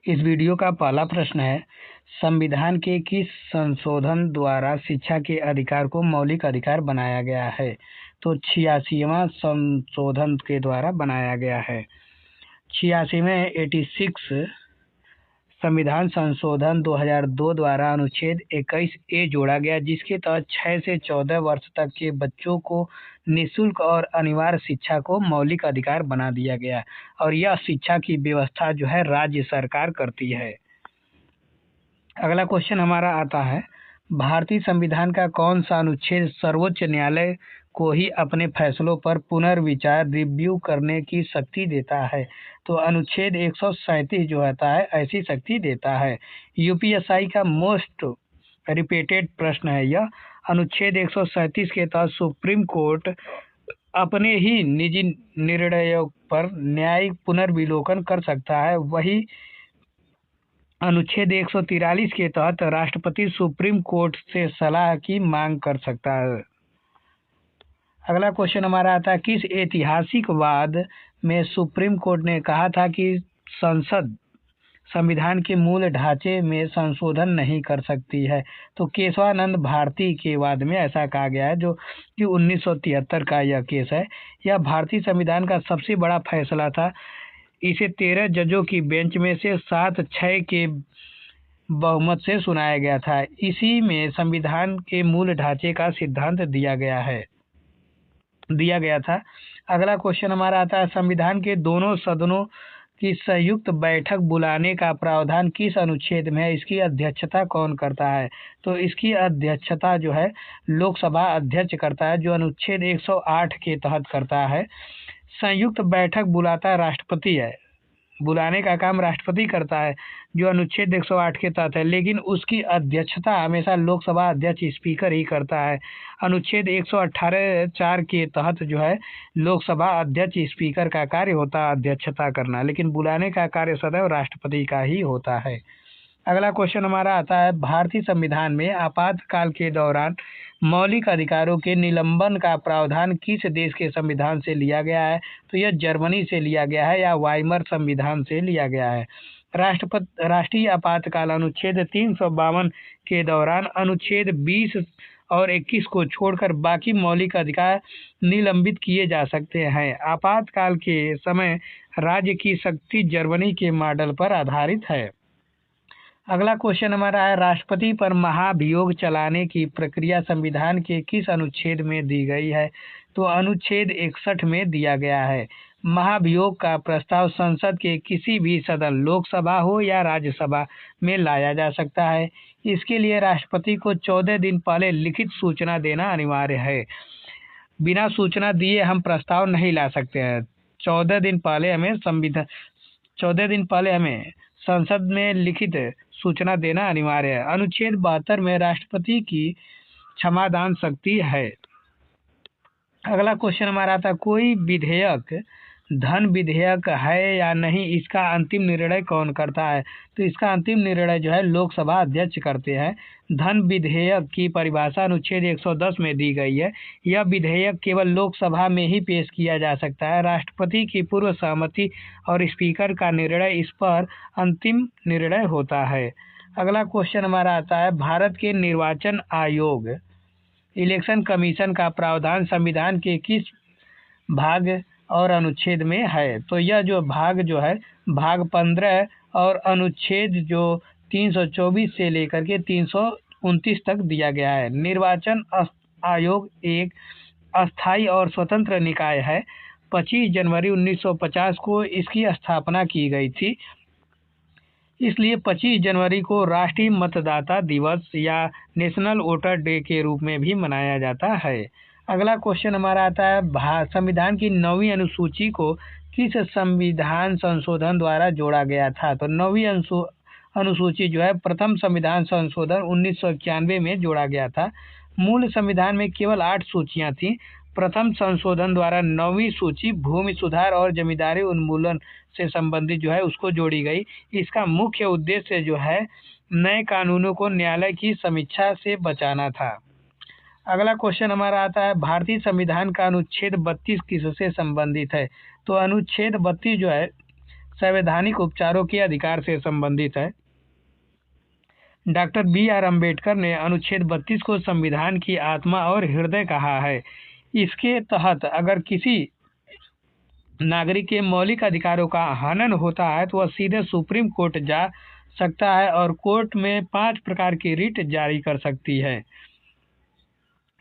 इस वीडियो का पहला प्रश्न है, संविधान के किस संशोधन द्वारा शिक्षा के अधिकार को मौलिक अधिकार बनाया गया है? तो 86वां संशोधन के द्वारा बनाया गया है। 86वें 86 संविधान संशोधन 2002 द्वारा अनुच्छेद 21A जोड़ा गया, जिसके तहत 6 से 14 वर्ष तक के बच्चों को निःशुल्क और अनिवार्य शिक्षा को मौलिक अधिकार बना दिया गया और यह शिक्षा की व्यवस्था जो है राज्य सरकार करती है। अगला क्वेश्चन हमारा आता है, भारतीय संविधान का कौन सा अनुच्छेद सर्वोच्च न्यायालय को ही अपने फैसलों पर पुनर्विचार रिव्यू करने की शक्ति देता है? तो अनुच्छेद 137 जो होता है ऐसी शक्ति देता है। यूपीएससी का मोस्ट रिपीटेड प्रश्न है यह। अनुच्छेद 137 के तहत सुप्रीम कोर्ट अपने ही निजी निर्णयों पर न्यायिक पुनर्विलोकन कर सकता है। वही अनुच्छेद 143 के तहत राष्ट्रपति सुप्रीम कोर्ट से सलाह की मांग कर सकता है। अगला क्वेश्चन हमारा आता है, किस ऐतिहासिक वाद में सुप्रीम कोर्ट ने कहा था कि संसद संविधान के मूल ढांचे में संशोधन नहीं कर सकती है? तो केशवानंद भारती के वाद में ऐसा कहा गया है, जो कि 1973 का यह केस है। यह भारतीय संविधान का सबसे बड़ा फैसला था। इसे 13 जजों की बेंच में से 7-6 के बहुमत से सुनाया गया था। इसी में संविधान के मूल ढांचे का सिद्धांत दिया गया था। अगला क्वेश्चन हमारा आता है, संविधान के दोनों सदनों की संयुक्त बैठक बुलाने का प्रावधान किस अनुच्छेद में है? इसकी अध्यक्षता कौन करता है? तो इसकी अध्यक्षता जो है लोकसभा अध्यक्ष करता है, जो अनुच्छेद 108 के तहत करता है। संयुक्त बैठक बुलाता राष्ट्रपति है, बुलाने का काम राष्ट्रपति करता है, जो अनुच्छेद 108 के तहत है, लेकिन उसकी अध्यक्षता हमेशा लोकसभा अध्यक्ष स्पीकर ही करता है। अनुच्छेद 118(4) के तहत जो है लोकसभा अध्यक्ष स्पीकर का कार्य होता है अध्यक्षता करना, लेकिन बुलाने का कार्य सदैव राष्ट्रपति का ही होता है। अगला क्वेश्चन हमारा आता है, भारतीय संविधान में आपातकाल के दौरान मौलिक अधिकारों के निलंबन का प्रावधान किस देश के संविधान से लिया गया है? तो यह जर्मनी से लिया गया है या वाइमर संविधान से लिया गया है। राष्ट्रीय आपातकाल अनुच्छेद 352 के दौरान अनुच्छेद 20 और 21 को छोड़कर बाकी मौलिक अधिकार निलंबित किए जा सकते हैं। आपातकाल के समय राज्य की शक्ति जर्मनी के मॉडल पर आधारित है। अगला क्वेश्चन हमारा है, राष्ट्रपति पर महाभियोग चलाने की प्रक्रिया संविधान के किस अनुच्छेद में दी गई है? तो अनुच्छेद 61 में दिया गया है। महाभियोग का प्रस्ताव संसद के किसी भी सदन, लोकसभा हो या राज्यसभा, में लाया जा सकता है। इसके लिए राष्ट्रपति को 14 दिन पहले लिखित सूचना देना अनिवार्य है। बिना सूचना दिए हम प्रस्ताव नहीं ला सकते हैं। 14 दिन पहले हमें संसद में लिखित सूचना देना अनिवार्य है। अनुच्छेद 72 में राष्ट्रपति की क्षमादान शक्ति है। अगला क्वेश्चन हमारा आता है, कोई विधेयक धन विधेयक है या नहीं, इसका अंतिम निर्णय कौन करता है? तो इसका अंतिम निर्णय जो है लोकसभा अध्यक्ष करते हैं। धन विधेयक की परिभाषा अनुच्छेद 110 में दी गई है। यह विधेयक केवल लोकसभा में ही पेश किया जा सकता है। राष्ट्रपति की पूर्व सहमति और स्पीकर का निर्णय इस पर अंतिम निर्णय होता है। अगला क्वेश्चन हमारा आता है, भारत के निर्वाचन आयोग इलेक्शन कमीशन का प्रावधान संविधान के किस भाग और अनुच्छेद में है? तो यह जो भाग है भाग 15 और अनुच्छेद जो 324 से लेकर के 329 तक दिया गया है। निर्वाचन आयोग एक अस्थायी और स्वतंत्र निकाय है। 25 जनवरी 1950 को इसकी स्थापना की गई थी। इसलिए 25 जनवरी को राष्ट्रीय मतदाता दिवस या नेशनल वोटर डे के रूप में भी मनाया जाता है। अगला क्वेश्चन हमारा आता है, संविधान की 9वीं अनुसूची को किस संविधान संशोधन द्वारा जोड़ा गया था? तो 9वीं अनुसूची जो है प्रथम संविधान संशोधन 1991 में जोड़ा गया था। मूल संविधान में केवल 8 सूचियां थीं। प्रथम संशोधन द्वारा 9वीं सूची भूमि सुधार और जमींदारी उन्मूलन से संबंधित जो है उसको जोड़ी गई। इसका मुख्य उद्देश्य जो है नए कानूनों को न्यायालय की समीक्षा से बचाना था। अगला क्वेश्चन हमारा आता है, भारतीय संविधान का अनुच्छेद 32 किससे संबंधित है? तो अनुच्छेद 32 जो है संवैधानिक उपचारों के अधिकार से संबंधित है। Doctor B R. अम्बेडकर ने अनुच्छेद 32 को संविधान की आत्मा और हृदय कहा है। इसके तहत अगर किसी नागरिक के मौलिक अधिकारों का हनन होता है तो वह सीधे सुप्रीम कोर्ट जा सकता है और कोर्ट में 5 प्रकार की रिट जारी कर सकती है।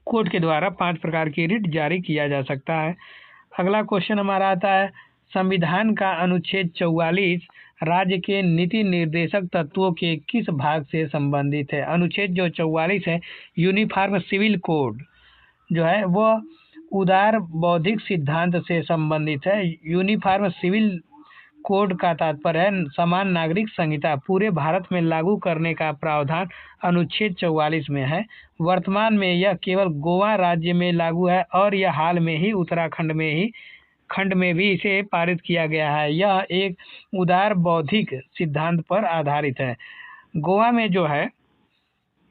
कोर्ट के द्वारा 5 प्रकार की रिट जारी किया जा सकता है। अगला क्वेश्चन हमारा आता है, संविधान का अनुच्छेद 44 राज्य के नीति निर्देशक तत्वों के किस भाग से संबंधित है? अनुच्छेद जो 44 है, यूनिफॉर्म सिविल कोड जो है वो उदार बौद्धिक सिद्धांत से संबंधित है। यूनिफॉर्म सिविल कोड का तात्पर्य है समान नागरिक संहिता पूरे भारत में लागू करने का प्रावधान अनुच्छेद 44 में है। वर्तमान में यह केवल गोवा राज्य में लागू है और यह हाल में ही उत्तराखंड में भी इसे पारित किया गया है। यह एक उदार बौद्धिक सिद्धांत पर आधारित है। गोवा में जो है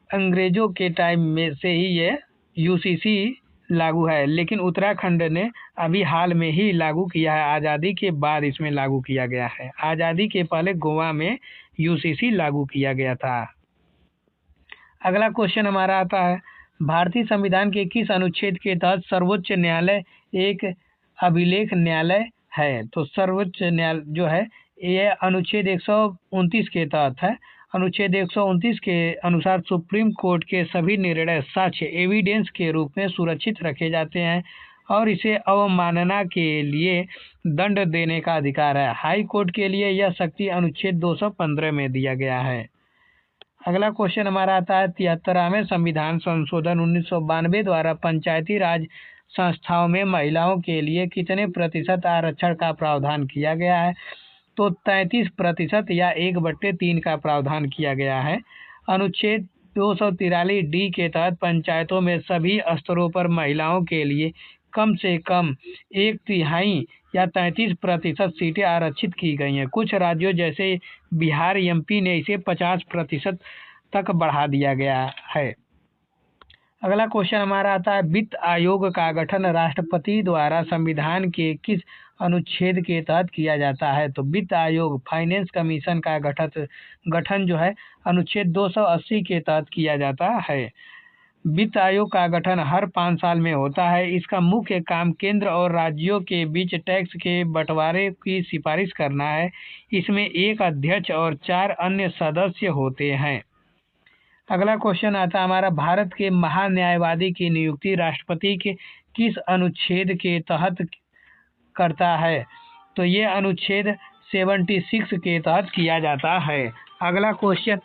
अंग्रेजों के टाइम में से ही ये यूसीसी लागू है, लेकिन उत्तराखंड ने अभी हाल में ही लागू किया है। आज़ादी के बाद इसमें लागू किया गया है। आज़ादी के पहले गोवा में यूसीसी लागू किया गया था। अगला क्वेश्चन हमारा आता है, भारतीय संविधान के किस अनुच्छेद के तहत सर्वोच्च न्यायालय एक अभिलेख न्यायालय है? तो सर्वोच्च न्यायालय जो है ये अनुच्छेद 129 के तहत है। अनुच्छेद 129 के अनुसार सुप्रीम कोर्ट के सभी निर्णय साक्ष्य एविडेंस के रूप में सुरक्षित रखे जाते हैं और इसे अवमानना के लिए दंड देने का अधिकार है। हाई कोर्ट के लिए यह शक्ति अनुच्छेद 215 में दिया गया है। अगला क्वेश्चन हमारा आता है, 73वें संविधान संशोधन 1992 द्वारा पंचायती राज संस्थाओं में महिलाओं के लिए कितने प्रतिशत आरक्षण का प्रावधान किया गया है? तो 33% या 1/3 का प्रावधान किया गया है। अनुच्छेद 243 डी के तहत पंचायतों में सभी स्तरों पर महिलाओं के लिए कम से कम 1/3 या 33% सीटें आरक्षित की गई हैं। कुछ राज्यों जैसे बिहार, एमपी ने इसे 50% तक बढ़ा दिया गया है। अगला क्वेश्चन हमारा आता है, वित्त आयोग का गठन राष्ट्रपति द्वारा संविधान के किस अनुच्छेद के तहत किया जाता है? तो वित्त आयोग फाइनेंस कमीशन का गठन जो है अनुच्छेद 280 के तहत किया जाता है। वित्त आयोग का गठन हर 5 साल में होता है। इसका मुख्य काम केंद्र और राज्यों के बीच टैक्स के बंटवारे की सिफारिश करना है। इसमें एक अध्यक्ष और 4 अन्य सदस्य होते हैं। अगला क्वेश्चन आता है हमारा, भारत के महान्यायवादी की नियुक्ति राष्ट्रपति के किस अनुच्छेद के तहत करता है? तो ये अनुच्छेद 76 के तहत किया जाता है। अगला क्वेश्चन,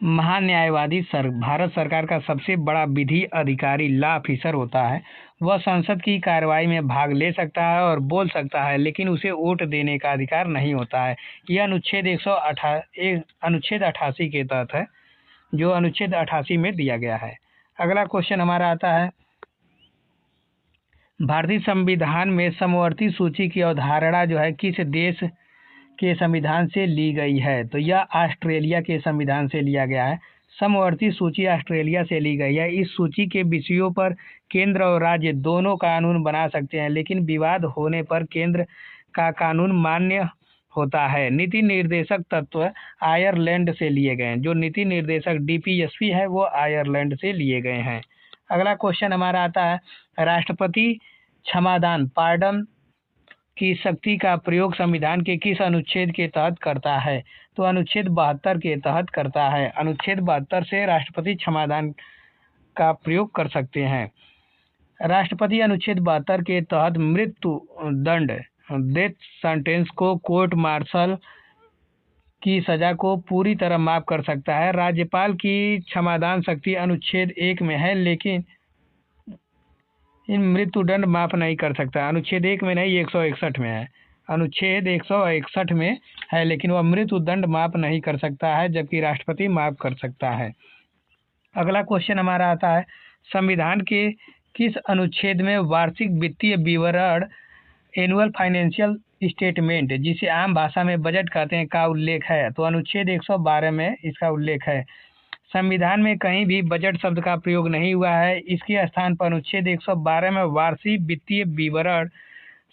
महान्यायवादी भारत सरकार का सबसे बड़ा विधि अधिकारी लॉ ऑफिसर होता है। वह संसद की कार्रवाई में भाग ले सकता है और बोल सकता है, लेकिन उसे वोट देने का अधिकार नहीं होता है। यह अनुच्छेद 88 के तहत है, जो अनुच्छेद 88 में दिया गया है। अगला क्वेश्चन हमारा आता है, भारतीय संविधान में समवर्ती सूची की अवधारणा जो है किस देश के संविधान से ली गई है? तो यह ऑस्ट्रेलिया के संविधान से लिया गया है। समवर्ती सूची ऑस्ट्रेलिया से ली गई है। इस सूची के विषयों पर केंद्र और राज्य दोनों कानून बना सकते हैं, लेकिन विवाद होने पर केंद्र का कानून मान्य होता है। नीति निर्देशक तत्व आयरलैंड से लिए गए हैं। जो नीति निर्देशक डीपीएसपी है वो आयरलैंड से लिए गए हैं। अगला क्वेश्चन हमारा आता है, राष्ट्रपति क्षमादान पार्डन की शक्ति का प्रयोग संविधान के किस अनुच्छेद के तहत करता है? तो अनुच्छेद 72 के तहत करता है। अनुच्छेद 72 से राष्ट्रपति क्षमादान का प्रयोग कर सकते हैं। राष्ट्रपति अनुच्छेद 72 के तहत मृत्यु दंड डेथ सेंटेंस को कोर्ट मार्शल की सजा को पूरी तरह माफ कर सकता है। राज्यपाल की क्षमादान शक्ति अनुच्छेद 1 में है, लेकिन इन मृत्यु दंड माफ नहीं कर सकता। अनुच्छेद 1 में नहीं, 161 में है। अनुच्छेद 161 में है, लेकिन वह मृत्यु दंड माफ नहीं कर सकता है, जबकि राष्ट्रपति माफ कर सकता है। अगला क्वेश्चन हमारा आता है, संविधान के किस अनुच्छेद में वार्षिक वित्तीय विवरण एनुअल फाइनेंशियल स्टेटमेंट, जिसे आम भाषा में बजट कहते हैं, का उल्लेख है? तो अनुच्छेद 112 में इसका उल्लेख है। संविधान में कहीं भी बजट शब्द का प्रयोग नहीं हुआ है। इसके स्थान पर अनुच्छेद 112 में वार्षिक वित्तीय विवरण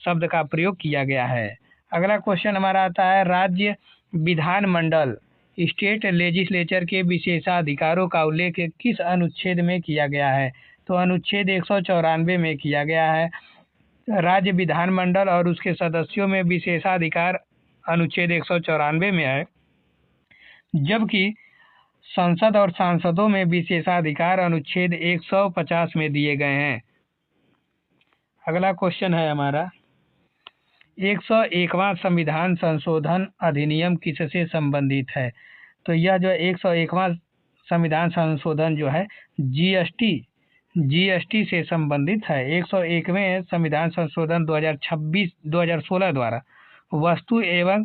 शब्द का प्रयोग किया गया है। अगला क्वेश्चन हमारा आता है, राज्य विधानमंडल स्टेट लेजिस्लेचर के विशेषाधिकारों का उल्लेख किस अनुच्छेद में किया गया है? तो अनुच्छेद 194 में किया गया है। राज्य विधानमंडल और उसके सदस्यों में विशेषाधिकार अनुच्छेद 194 में है, जबकि संसद और सांसदों में विशेषाधिकार अनुच्छेद 150 में दिए गए हैं। अगला क्वेश्चन है हमारा, 101वां संविधान संशोधन अधिनियम किससे संबंधित है? तो यह जो 101वां संविधान संशोधन जो है जीएसटी से संबंधित है। 101वें संविधान संशोधन 2016 द्वारा वस्तु एवं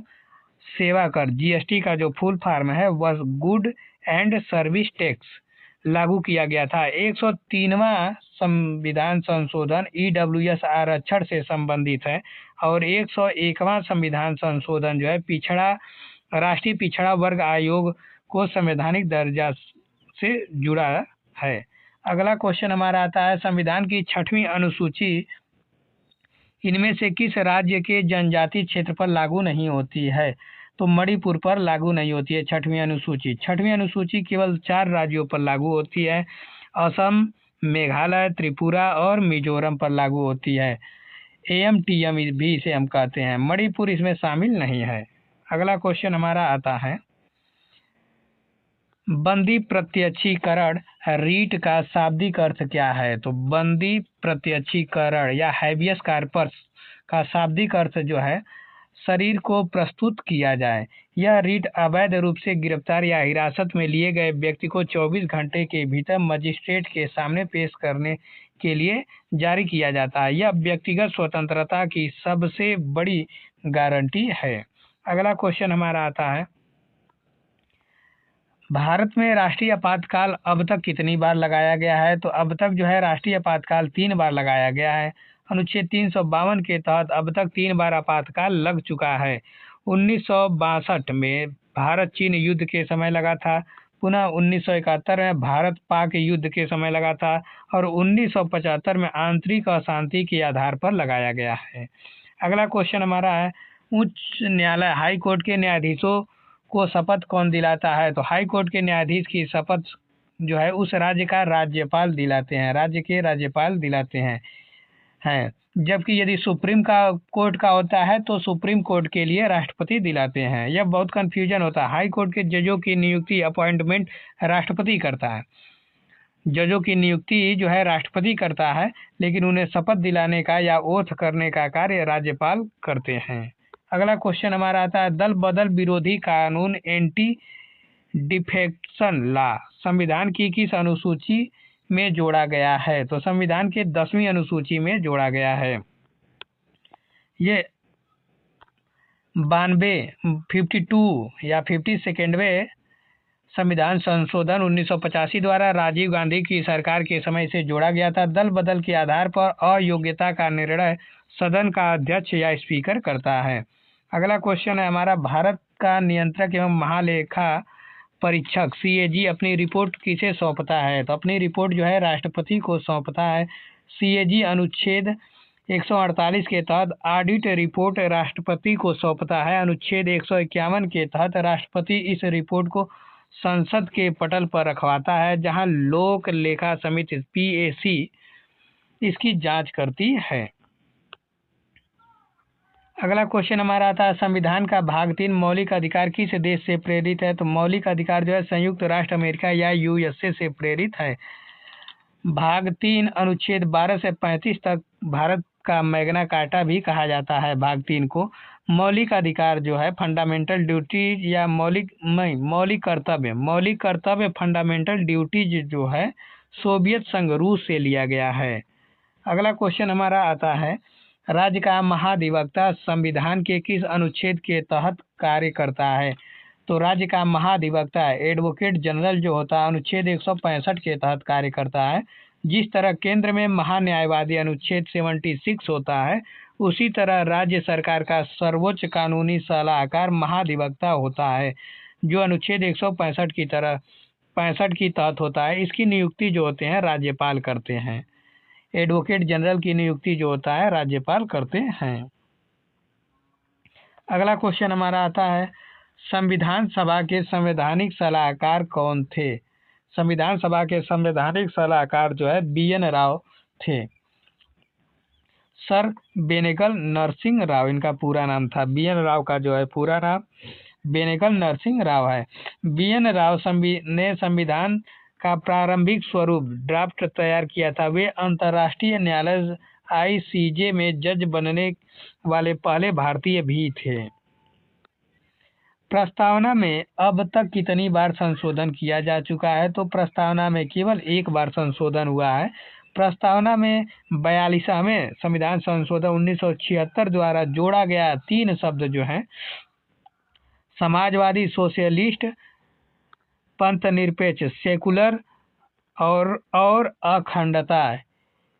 सेवा कर जीएसटी का जो फुल फॉर्म है वह गुड एंड सर्विस टैक्स लागू किया गया था। 103वां संविधान संशोधन ईडब्ल्यूएस आरक्षण से संबंधित है और 101वां संविधान संशोधन जो है राष्ट्रीय पिछड़ा वर्ग आयोग को संवैधानिक दर्जा से जुड़ा है। अगला क्वेश्चन हमारा आता है, संविधान की 6वीं अनुसूची इनमें से किस राज्य के जनजातीय क्षेत्र पर लागू नहीं होती है? तो मणिपुर पर लागू नहीं होती है 6वीं अनुसूची। 6वीं अनुसूची केवल 4 राज्यों पर लागू होती है, असम, मेघालय, त्रिपुरा और मिजोरम पर लागू होती है। एएमटीएम भी इसे हम कहते हैं, मणिपुर इसमें शामिल नहीं है। अगला क्वेश्चन हमारा आता है, बंदी प्रत्यक्षीकरण रीट का शाब्दिक अर्थ क्या है? तो बंदी प्रत्यक्षीकरण या हैबियस कॉर्पस का शाब्दिक अर्थ जो है शरीर को प्रस्तुत किया जाए। यह रीट अवैध रूप से गिरफ्तार या हिरासत में लिए गए व्यक्ति को 24 घंटे के भीतर मजिस्ट्रेट के सामने पेश करने के लिए जारी किया जाता है। यह व्यक्तिगत स्वतंत्रता की सबसे बड़ी गारंटी है। अगला क्वेश्चन हमारा आता है, भारत में राष्ट्रीय आपातकाल अब तक कितनी बार लगाया गया है? तो अब तक जो है राष्ट्रीय आपातकाल 3 बार लगाया गया है। अनुच्छेद 352 के तहत अब तक 3 बार आपातकाल लग चुका है। 1962 में भारत चीन युद्ध के समय लगा था, पुनः 1971 में भारत पाक युद्ध के समय लगा था और 1975 में आंतरिक अशांति के आधार पर लगाया गया है। अगला क्वेश्चन हमारा है, उच्च न्यायालय हाई कोर्ट के न्यायाधीशों को शपथ कौन दिलाता है? तो हाई कोर्ट के न्यायाधीश की शपथ जो है उस राज्य का राज्यपाल दिलाते हैं, राज्य के राज्यपाल दिलाते हैं। जबकि यदि सुप्रीम कोर्ट का होता है तो सुप्रीम कोर्ट के लिए राष्ट्रपति दिलाते हैं। यह बहुत कन्फ्यूजन होता है। हाई कोर्ट के जजों की नियुक्ति अपॉइंटमेंट राष्ट्रपति करता है, जजों की नियुक्ति जो है राष्ट्रपति करता है, लेकिन उन्हें शपथ दिलाने का या ओथ करने का कार्य राज्यपाल करते हैं। अगला क्वेश्चन हमारा आता है, दल बदल विरोधी कानून एंटी डिफेक्शन लॉ संविधान की किस अनुसूची में जोड़ा गया है? तो संविधान के 10वीं अनुसूची में जोड़ा गया है। ये 52 या 52वें संविधान संशोधन 1985 द्वारा राजीव गांधी की सरकार के समय से जोड़ा गया था। दल बदल के आधार पर अयोग्यता का निर्णय सदन का अध्यक्ष या स्पीकर करता है। अगला क्वेश्चन है हमारा, भारत का नियंत्रक एवं महालेखा परीक्षक सीएजी अपनी रिपोर्ट किसे सौंपता है? तो अपनी रिपोर्ट जो है राष्ट्रपति को सौंपता है। सीएजी अनुच्छेद 148 के तहत ऑडिट रिपोर्ट राष्ट्रपति को सौंपता है। अनुच्छेद 151 के तहत राष्ट्रपति इस रिपोर्ट को संसद के पटल पर रखवाता है, जहां लोक लेखा समिति पीएसी इसकी जांच करती है। अगला क्वेश्चन हमारा आता है, संविधान का भाग 3 मौलिक अधिकार किस देश से प्रेरित है? तो मौलिक अधिकार जो है संयुक्त राष्ट्र अमेरिका या यूएसए से प्रेरित है। भाग 3 अनुच्छेद 12 से 35 तक भारत का मैग्ना कार्टा भी कहा जाता है। भाग 3 को मौलिक अधिकार जो है फंडामेंटल ड्यूटीज या मौलिक कर्तव्य फंडामेंटल ड्यूटीज जो है सोवियत संघ रूस से लिया गया है। अगला क्वेश्चन हमारा आता है, राज्य का महाधिवक्ता संविधान के किस अनुच्छेद के तहत कार्य करता है? तो राज्य का महाधिवक्ता एडवोकेट जनरल जो होता है अनुच्छेद 165 के तहत कार्य करता है। जिस तरह केंद्र में महान्यायवादी अनुच्छेद 76 होता है, उसी तरह राज्य सरकार का सर्वोच्च कानूनी सलाहकार महाधिवक्ता होता है, जो अनुच्छेद 165 की तरह 65 की तहत होता है। इसकी नियुक्ति जो होते हैं राज्यपाल करते हैं। एडवोकेट जनरल की नियुक्ति जो होता है राज्यपाल करते हैं। अगला क्वेश्चन हमारा आता है, संविधान सभा के संवैधानिक सलाहकार कौन थे? संविधान सभा के संवैधानिक सलाहकार जो है BN राव थे। सर बेनेगल नरसिंह राव इनका पूरा नाम था। BN राव का जो है पूरा नाम बेनेगल नरसिंह राव है। BN राव ने संविधान का प्रारंभिक स्वरूप ड्राफ्ट तैयार किया था। वे अंतर्राष्ट्रीय न्यायालय ICJ में जज बनने वाले पहले भारतीय भी थे। प्रस्तावना में अब तक कितनी बार संशोधन किया जा चुका है? तो प्रस्तावना में केवल एक बार संशोधन हुआ है। प्रस्तावना में 42वें संविधान संशोधन 1976 द्वारा जोड़ा गया 3 शब्द जो हैं समाजवादी, सोशलिस्ट, पंथनिरपेक्ष, सेकुलर और अखंडता,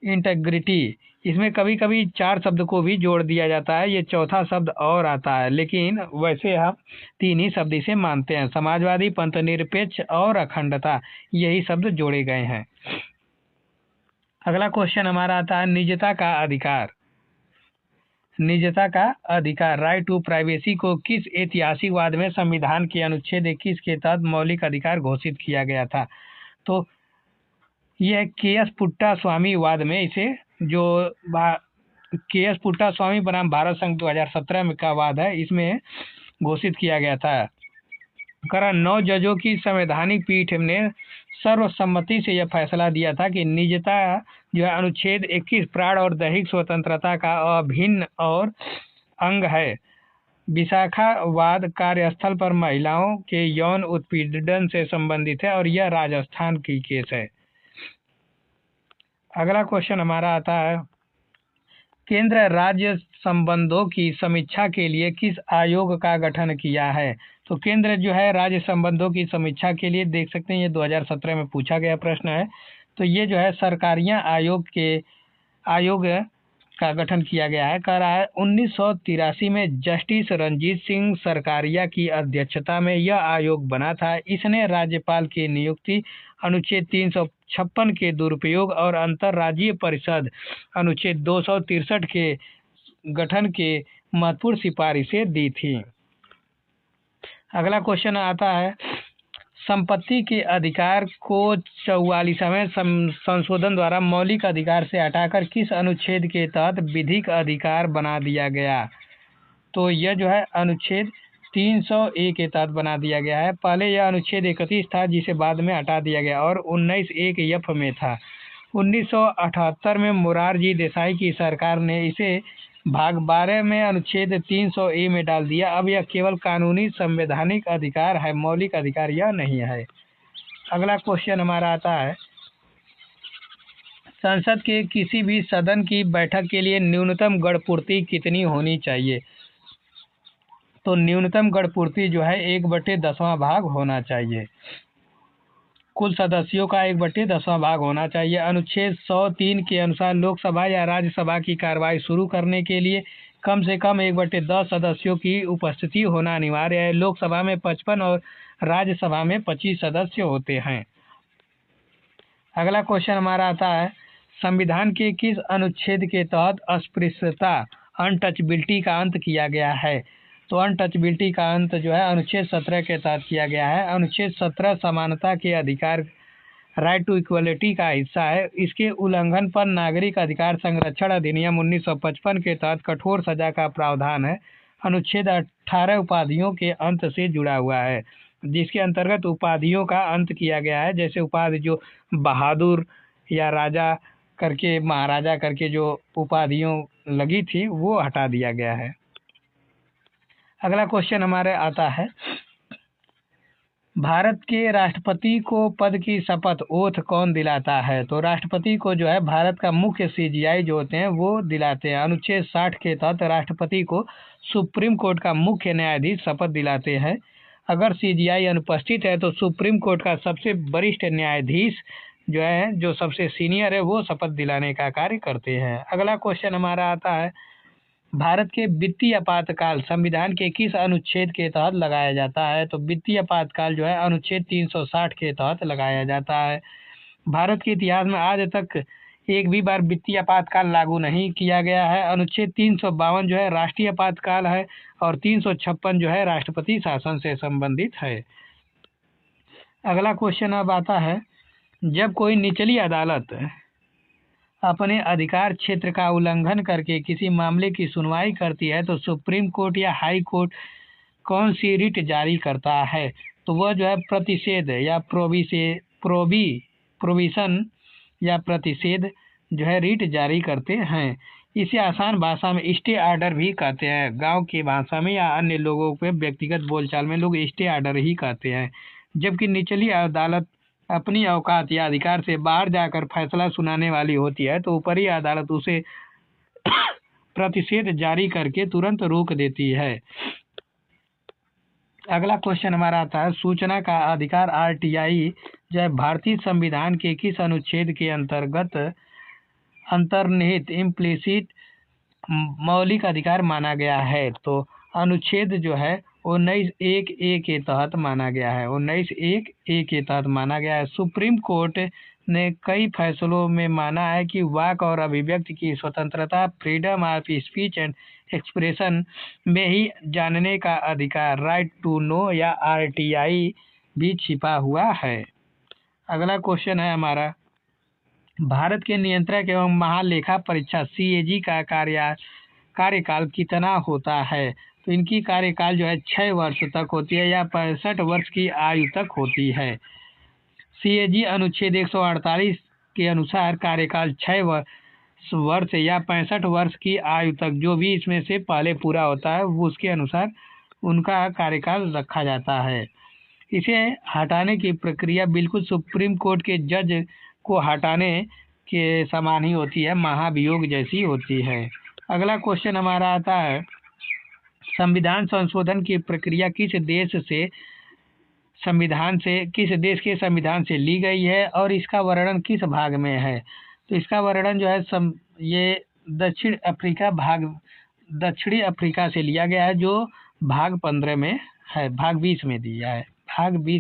इंटेग्रिटी, इसमें कभी कभी 4 शब्द को भी जोड़ दिया जाता है। ये चौथा शब्द और आता है, लेकिन वैसे हम 3 ही शब्द इसे मानते हैं। समाजवादी, पंथनिरपेक्ष और अखंडता, यही शब्द जोड़े गए हैं। अगला क्वेश्चन हमारा आता है, निजता का अधिकार। निजता का अधिकार, राइट टू प्राइवेसी को किस ऐतिहासिक वाद में संविधान के अनुच्छेद 21 के तहत मौलिक अधिकार घोषित किया गया था? तो यह KS पुट्टास्वामी वाद में इसे जो KS पुट्टास्वामी बनाम भारत संघ 2017 में का वाद है, इसमें घोषित किया गया था। 9 जजों की संवैधानिक पीठ ने सर्वसम्मति से यह फैसला दिया था कि निजता जो है अनुच्छेद 21 प्राण और दैहिक स्वतंत्रता का अभिन्न और अंग है। विशाखावाद कार्यस्थल पर महिलाओं के यौन उत्पीड़न से संबंधित है और यह राजस्थान की केस है। अगला क्वेश्चन हमारा आता है, केंद्र राज्य संबंधों की समीक्षा के लिए किस आयोग का गठन किया है? तो केंद्र जो है राज्य संबंधों की समीक्षा के लिए, देख सकते हैं ये 2017 में पूछा गया प्रश्न है। तो ये जो है सरकारियां आयोग का गठन किया गया है। कह रहा है 1983 में जस्टिस रंजीत सिंह सरकारिया की अध्यक्षता में यह आयोग बना था। इसने राज्यपाल की नियुक्ति, अनुच्छेद 356 के दुरुपयोग और अंतर्राज्यीय परिषद अनुच्छेद 263 के गठन के महत्वपूर्ण सिफारिशें दी थी। अगला क्वेश्चन आता है, संपत्ति के अधिकार को 44वें संशोधन द्वारा मौलिक अधिकार से हटाकर किस अनुच्छेद के तहत विधिक अधिकार बना दिया गया? तो यह जो है अनुच्छेद 301 के तहत बना दिया गया है। पहले यह अनुच्छेद 31 था जिसे बाद में हटा दिया गया और 19(1)F में था। 1978 में मोरारजी देसाई की सरकार ने इसे भाग 12 में अनुच्छेद 300A में डाल दिया। अब यह केवल कानूनी संवैधानिक अधिकार है, मौलिक अधिकार यह नहीं है। अगला क्वेश्चन हमारा आता है, संसद के किसी भी सदन की बैठक के लिए न्यूनतम गणपूर्ति कितनी होनी चाहिए? तो न्यूनतम गणपूर्ति जो है 1/10वां भाग होना चाहिए। कुल सदस्यों का 1/10वां भाग होना चाहिए। अनुच्छेद 103 के अनुसार लोकसभा या राज्यसभा की कार्रवाई शुरू करने के लिए कम से कम 1/10 सदस्यों की उपस्थिति होना अनिवार्य है। लोकसभा में 55 और राज्यसभा में 25 सदस्य होते हैं। अगला क्वेश्चन हमारा आता है, संविधान के किस अनुच्छेद के तहत अस्पृश्यता, अनटचबिलिटी का अंत किया गया है? तो अनटचबिलिटी का अंत जो है अनुच्छेद 17 के तहत किया गया है। अनुच्छेद 17 समानता के अधिकार, राइट टू इक्वलिटी का हिस्सा है। इसके उल्लंघन पर नागरिक अधिकार संरक्षण अधिनियम 1955 के तहत कठोर सजा का प्रावधान है। अनुच्छेद 18 उपाधियों के अंत से जुड़ा हुआ है, जिसके अंतर्गत उपाधियों का अंत किया गया है। जैसे उपाधि जो बहादुर या राजा करके, महाराजा करके जो उपाधियों लगी थी वो हटा दिया गया है। अगला क्वेश्चन हमारे आता है, भारत के राष्ट्रपति को पद की शपथ ओथ कौन दिलाता है? तो राष्ट्रपति को जो है भारत का मुख्य CGI जो होते हैं वो दिलाते हैं। अनुच्छेद 60 के तहत राष्ट्रपति को सुप्रीम कोर्ट का मुख्य न्यायाधीश शपथ दिलाते हैं। अगर CGI अनुपस्थित है तो सुप्रीम कोर्ट का सबसे वरिष्ठ न्यायाधीश जो है, जो सबसे सीनियर है, वो शपथ दिलाने का कार्य करते हैं। अगला क्वेश्चन हमारा आता है, भारत के वित्तीय आपातकाल संविधान के किस अनुच्छेद के तहत लगाया जाता है? तो वित्तीय आपातकाल जो है अनुच्छेद 360 के तहत लगाया जाता है। भारत के इतिहास में आज तक एक भी बार वित्तीय आपातकाल लागू नहीं किया गया है। अनुच्छेद 352 जो है राष्ट्रीय आपातकाल है और 356 जो है राष्ट्रपति शासन से संबंधित है। अगला क्वेश्चन अब आता है, जब कोई निचली अदालत अपने अधिकार क्षेत्र का उल्लंघन करके किसी मामले की सुनवाई करती है तो सुप्रीम कोर्ट या हाई कोर्ट कौन सी रिट जारी करता है? तो वह जो है प्रतिषेध या प्रोविशन या प्रतिषेध जो है रिट जारी करते हैं। इसे आसान भाषा में स्टे ऑर्डर भी कहते हैं। गांव की भाषा में या अन्य लोगों के व्यक्तिगत बोलचाल में लोग स्टे ऑर्डर ही कहते हैं। जबकि निचली अदालत अपनी औकात या अधिकार से बाहर जाकर फैसला सुनाने वाली होती है तो ऊपरी अदालत उसे प्रतिषेध जारी करके तुरंत रोक देती है। अगला क्वेश्चन हमारा आता है, सूचना का अधिकार आरटीआई जो है भारतीय संविधान के किस अनुच्छेद के अंतर्गत अंतर्निहित इम्प्लिसिट मौलिक अधिकार माना गया है? तो अनुच्छेद जो है 19(1)(a) के तहत माना गया है। 19(1)(a) के तहत माना गया है। सुप्रीम कोर्ट ने कई फैसलों में माना है कि वाक और अभिव्यक्ति की स्वतंत्रता, freedom of speech and expression में ही जानने का अधिकार, राइट टू नो या आरटीआई भी छिपा हुआ है। अगला क्वेश्चन है हमारा, भारत के नियंत्रक एवं महालेखा परीक्षा सीएजी का कार्यकाल कितना होता है? तो इनकी कार्यकाल जो है 6 वर्ष तक होती है या 65 वर्ष की आयु तक होती है। सीएजी अनुच्छेद 148 के अनुसार कार्यकाल 6 वर्ष या 65 वर्ष की आयु तक, जो भी इसमें से पहले पूरा होता है वो उसके अनुसार उनका कार्यकाल रखा जाता है। इसे हटाने की प्रक्रिया बिल्कुल सुप्रीम कोर्ट के जज को हटाने के समान ही होती है, महाभियोग जैसी होती है। अगला क्वेश्चन हमारा आता है, संविधान संशोधन की प्रक्रिया किस देश के संविधान से ली गई है और इसका वर्णन किस भाग में है? तो इसका वर्णन जो है ये दक्षिणी अफ्रीका से लिया गया है, जो भाग 15 में है, भाग 20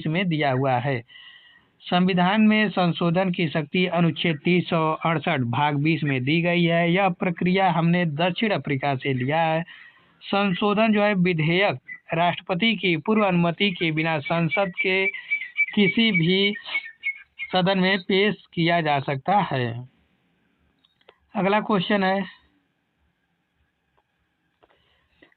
में दिया हुआ है। संविधान में संशोधन की शक्ति अनुच्छेद 368 भाग 20 में दी गई है। यह प्रक्रिया हमने दक्षिण अफ्रीका से लिया है। संशोधन जो है विधेयक राष्ट्रपति की पूर्व अनुमति के बिना संसद के किसी भी सदन में पेश किया जा सकता है। अगला क्वेश्चन है,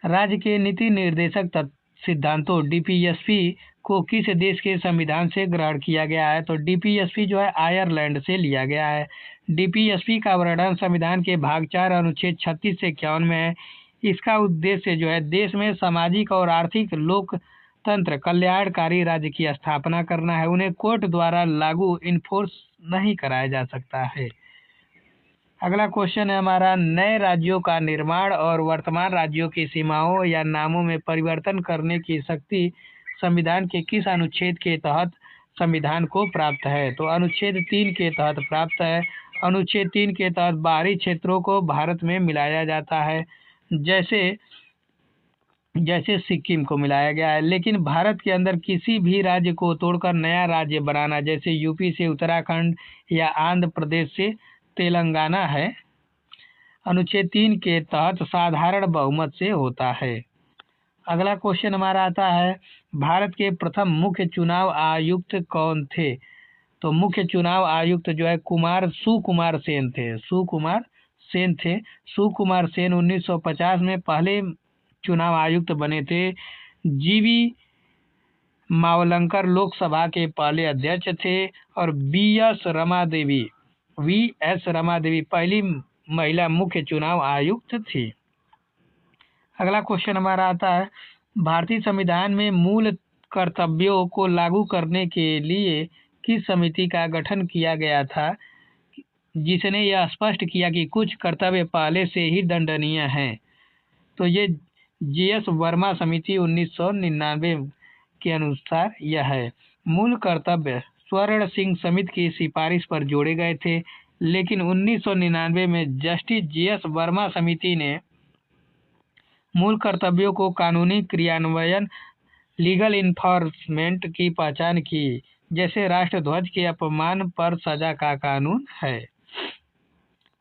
राज्य के नीति निर्देशक सिद्धांतों डीपीएसपी को किस देश के संविधान से ग्रहण किया गया है? तो डीपीएसपी जो है आयरलैंड से लिया गया है। डीपीएसपी का वर्णन संविधान के भाग 4 अनुच्छेद 36 से 51 में है। इसका उद्देश्य जो है देश में सामाजिक और आर्थिक लोकतंत्र कल्याणकारी राज्य की स्थापना करना है। उन्हें कोर्ट द्वारा लागू इन्फोर्स नहीं कराया जा सकता है। अगला क्वेश्चन है हमारा, नए राज्यों का निर्माण और वर्तमान राज्यों की सीमाओं या नामों में परिवर्तन करने की शक्ति संविधान के किस अनुच्छेद के तहत संविधान को प्राप्त है? तो अनुच्छेद 3 के तहत प्राप्त है। अनुच्छेद 3 के तहत बाहरी क्षेत्रों को भारत में मिलाया जाता है, जैसे सिक्किम को मिलाया गया है, लेकिन भारत के अंदर किसी भी राज्य को तोड़कर नया राज्य बनाना, जैसे यूपी से उत्तराखंड या आंध्र प्रदेश से तेलंगाना है, अनुच्छेद 3 के तहत साधारण बहुमत से होता है। अगला क्वेश्चन हमारा आता है, भारत के प्रथम मुख्य चुनाव आयुक्त कौन थे? तो मुख्य चुनाव आयुक्त जो है सुकुमार सेन थे। सुकुमार सेन 1950 में पहले चुनाव आयुक्त बने थे। जीवी मावलंकर लोकसभा के पहले अध्यक्ष थे और वी.एस. रमादेवी पहली महिला मुख्य चुनाव आयुक्त थी। अगला क्वेश्चन हमारा आता है, भारतीय संविधान में मूल कर्तव्यों को लागू करने के लिए किस समिति का गठन किया गया था, जिसने यह स्पष्ट किया कि कुछ कर्तव्य पहले से ही दंडनीय हैं? तो ये जीएस वर्मा समिति 1999 के अनुसार यह है। मूल कर्तव्य स्वर्ण सिंह समिति की सिफारिश पर जोड़े गए थे, लेकिन 1999 में जस्टिस जीएस वर्मा समिति ने मूल कर्तव्यों को कानूनी क्रियान्वयन लीगल इन्फोर्समेंट की पहचान की, जैसे राष्ट्रध्वज के अपमान पर सजा का कानून है।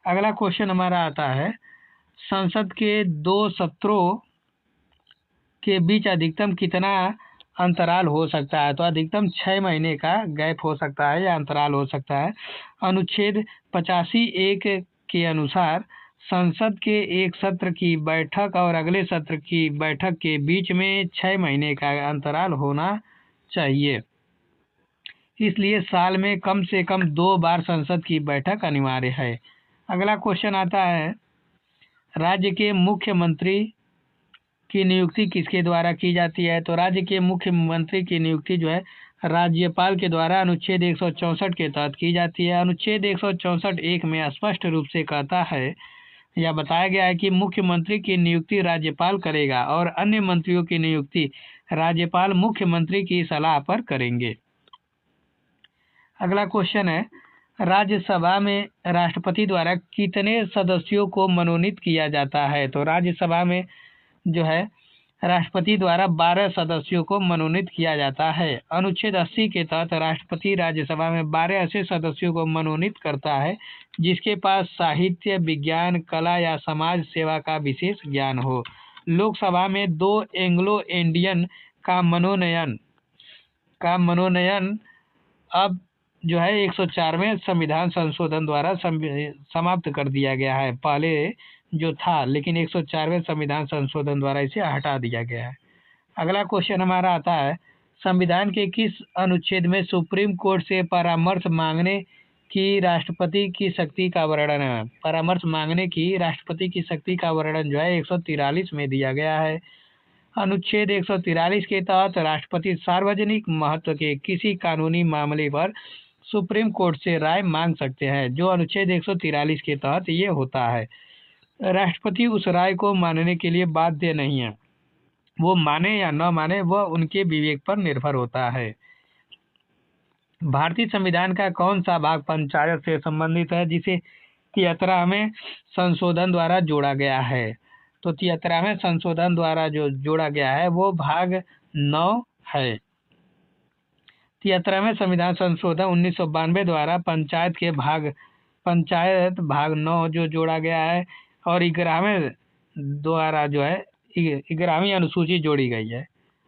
अगला क्वेश्चन हमारा आता है, संसद के 2 सत्रों के बीच अधिकतम कितना अंतराल हो सकता है? तो अधिकतम 6 महीने का गैप हो सकता है या अंतराल हो सकता है। अनुच्छेद 85(1) के अनुसार संसद के एक सत्र की बैठक और अगले सत्र की बैठक के बीच में 6 महीने का अंतराल होना चाहिए। इसलिए साल में कम से कम 2 बार संसद की बैठक अनिवार्य है। अगला क्वेश्चन आता है, राज्य के मुख्यमंत्री की नियुक्ति किसके द्वारा की जाती है? तो राज्य के मुख्यमंत्री की नियुक्ति जो है राज्यपाल के द्वारा अनुच्छेद 164 के तहत की जाती है। अनुच्छेद 164(1) में स्पष्ट रूप से कहता है या बताया गया है कि मुख्यमंत्री की नियुक्ति राज्यपाल करेगा और अन्य मंत्रियों की नियुक्ति राज्यपाल मुख्यमंत्री की सलाह पर करेंगे। अगला क्वेश्चन है, राज्यसभा में राष्ट्रपति द्वारा कितने सदस्यों को मनोनीत किया जाता है? तो राज्यसभा में जो है राष्ट्रपति द्वारा 12 सदस्यों को मनोनीत किया जाता है। अनुच्छेद 80 के तहत राष्ट्रपति राज्यसभा में 12 ऐसे सदस्यों को मनोनीत करता है जिसके पास साहित्य, विज्ञान, कला या समाज सेवा का विशेष ज्ञान हो। लोकसभा में 2 एंग्लो इंडियन का मनोनयन अब जो है 104वें संविधान संशोधन द्वारा समाप्त कर दिया गया है। पहले जो था, लेकिन 104वें संविधान संशोधन द्वारा इसे हटा दिया गया है। अगला क्वेश्चन हमारा आता है, संविधान के किस अनुच्छेद में सुप्रीम कोर्ट से परामर्श मांगने की राष्ट्रपति की शक्ति का वर्णन है? परामर्श मांगने की राष्ट्रपति की शक्ति का वर्णन जो है 143 में दिया गया है। अनुच्छेद 143 के तहत राष्ट्रपति सार्वजनिक महत्व के किसी कानूनी मामले पर सुप्रीम कोर्ट से राय मांग सकते हैं, जो अनुच्छेद 143 के तहत ये होता है। राष्ट्रपति उस राय को मानने के लिए बाध्य नहीं है, वो माने या न माने वह उनके विवेक पर निर्भर होता है। भारतीय संविधान का कौन सा भाग पंचायत से संबंधित है जिसे 73वें संशोधन द्वारा जोड़ा गया है? तो 73वें संशोधन द्वारा जो जोड़ा गया है वो भाग 9 है। 73वें संविधान संशोधन 1992 द्वारा पंचायत भाग 9 जो जोड़ा गया है और 11वें द्वारा जो है 11वीं अनुसूची जोड़ी गई है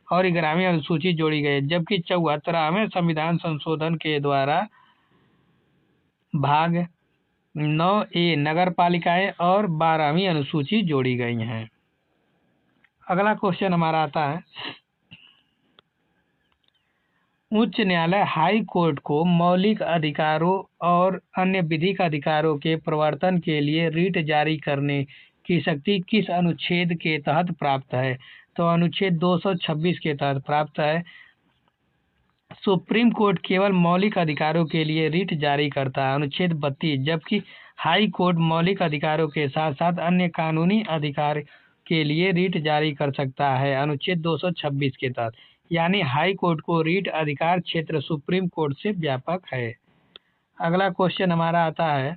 और 11वीं अनुसूची जोड़ी गई है, जबकि 74वें संविधान संशोधन के द्वारा भाग 9A नगर पालिकाएं और 12वीं अनुसूची जोड़ी गई हैं। अगला क्वेश्चन हमारा आता है, उच्च न्यायालय हाई कोर्ट को मौलिक अधिकारों और अन्य विधिक अधिकारों के प्रवर्तन के लिए रीट जारी करने की शक्ति किस अनुच्छेद के तहत प्राप्त है? तो अनुच्छेद 226 के तहत प्राप्त है। सुप्रीम कोर्ट केवल मौलिक अधिकारों के लिए रीट जारी करता है, अनुच्छेद 32, जबकि हाई कोर्ट मौलिक अधिकारों के साथ साथ अन्य कानूनी अधिकार के लिए रीट जारी कर सकता है, अनुच्छेद 226 के तहत। यानी हाई कोर्ट को रीट अधिकार क्षेत्र सुप्रीम कोर्ट से व्यापक है। अगला क्वेश्चन हमारा आता है,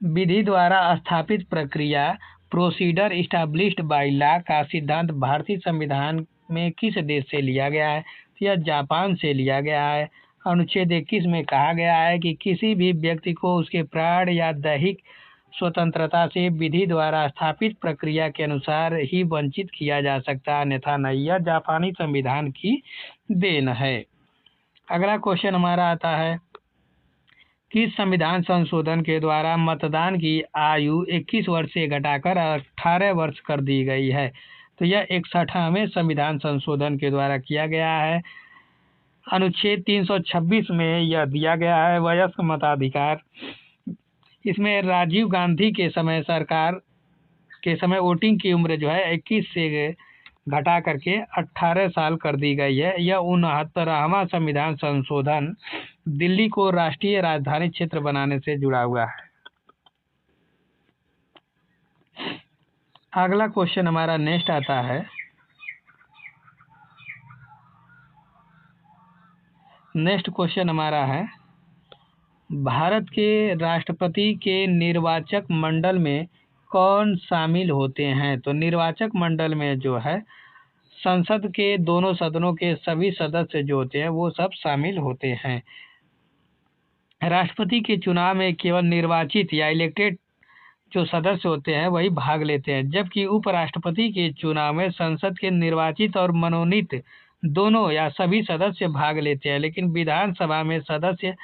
विधि द्वारा स्थापित प्रक्रिया प्रोसीडर इस्टैब्लिश्ड बाय लॉ का सिद्धांत भारतीय संविधान में किस देश से लिया गया है? यह जापान से लिया गया है। अनुच्छेद 21 में कहा गया है कि किसी भी व्यक्ति को उसके प्राण या दैहिक स्वतंत्रता से विधि द्वारा स्थापित प्रक्रिया के अनुसार ही वंचित किया जा सकता है, अन्यथा नहीं। यह जापानी संविधान की देन है। अगला क्वेश्चन हमारा आता है, किस संविधान संशोधन के द्वारा मतदान की आयु 21 वर्ष से घटाकर 18 वर्ष कर दी गई है? तो यह 61वें संविधान संशोधन के द्वारा किया गया है। अनुच्छेद 326 में यह दिया गया है वयस्क मताधिकार। इसमें राजीव गांधी के समय सरकार के समय वोटिंग की उम्र जो है 21 से घटा करके 18 साल कर दी गई है। यह 69वां संविधान संशोधन दिल्ली को राष्ट्रीय राजधानी क्षेत्र बनाने से जुड़ा हुआ है। अगला क्वेश्चन हमारा नेक्स्ट आता है, नेक्स्ट क्वेश्चन हमारा है, भारत के राष्ट्रपति के निर्वाचक मंडल में कौन शामिल होते हैं? तो निर्वाचक मंडल में जो है संसद के दोनों सदनों के सभी सदस्य जो होते हैं वो सब शामिल होते हैं। राष्ट्रपति के चुनाव में केवल निर्वाचित या इलेक्टेड जो सदस्य होते हैं वही भाग लेते हैं, जबकि उपराष्ट्रपति के चुनाव में संसद के निर्वाचित और मनोनीत दोनों या सभी सदस्य भाग लेते हैं, लेकिन विधानसभा में सदस्य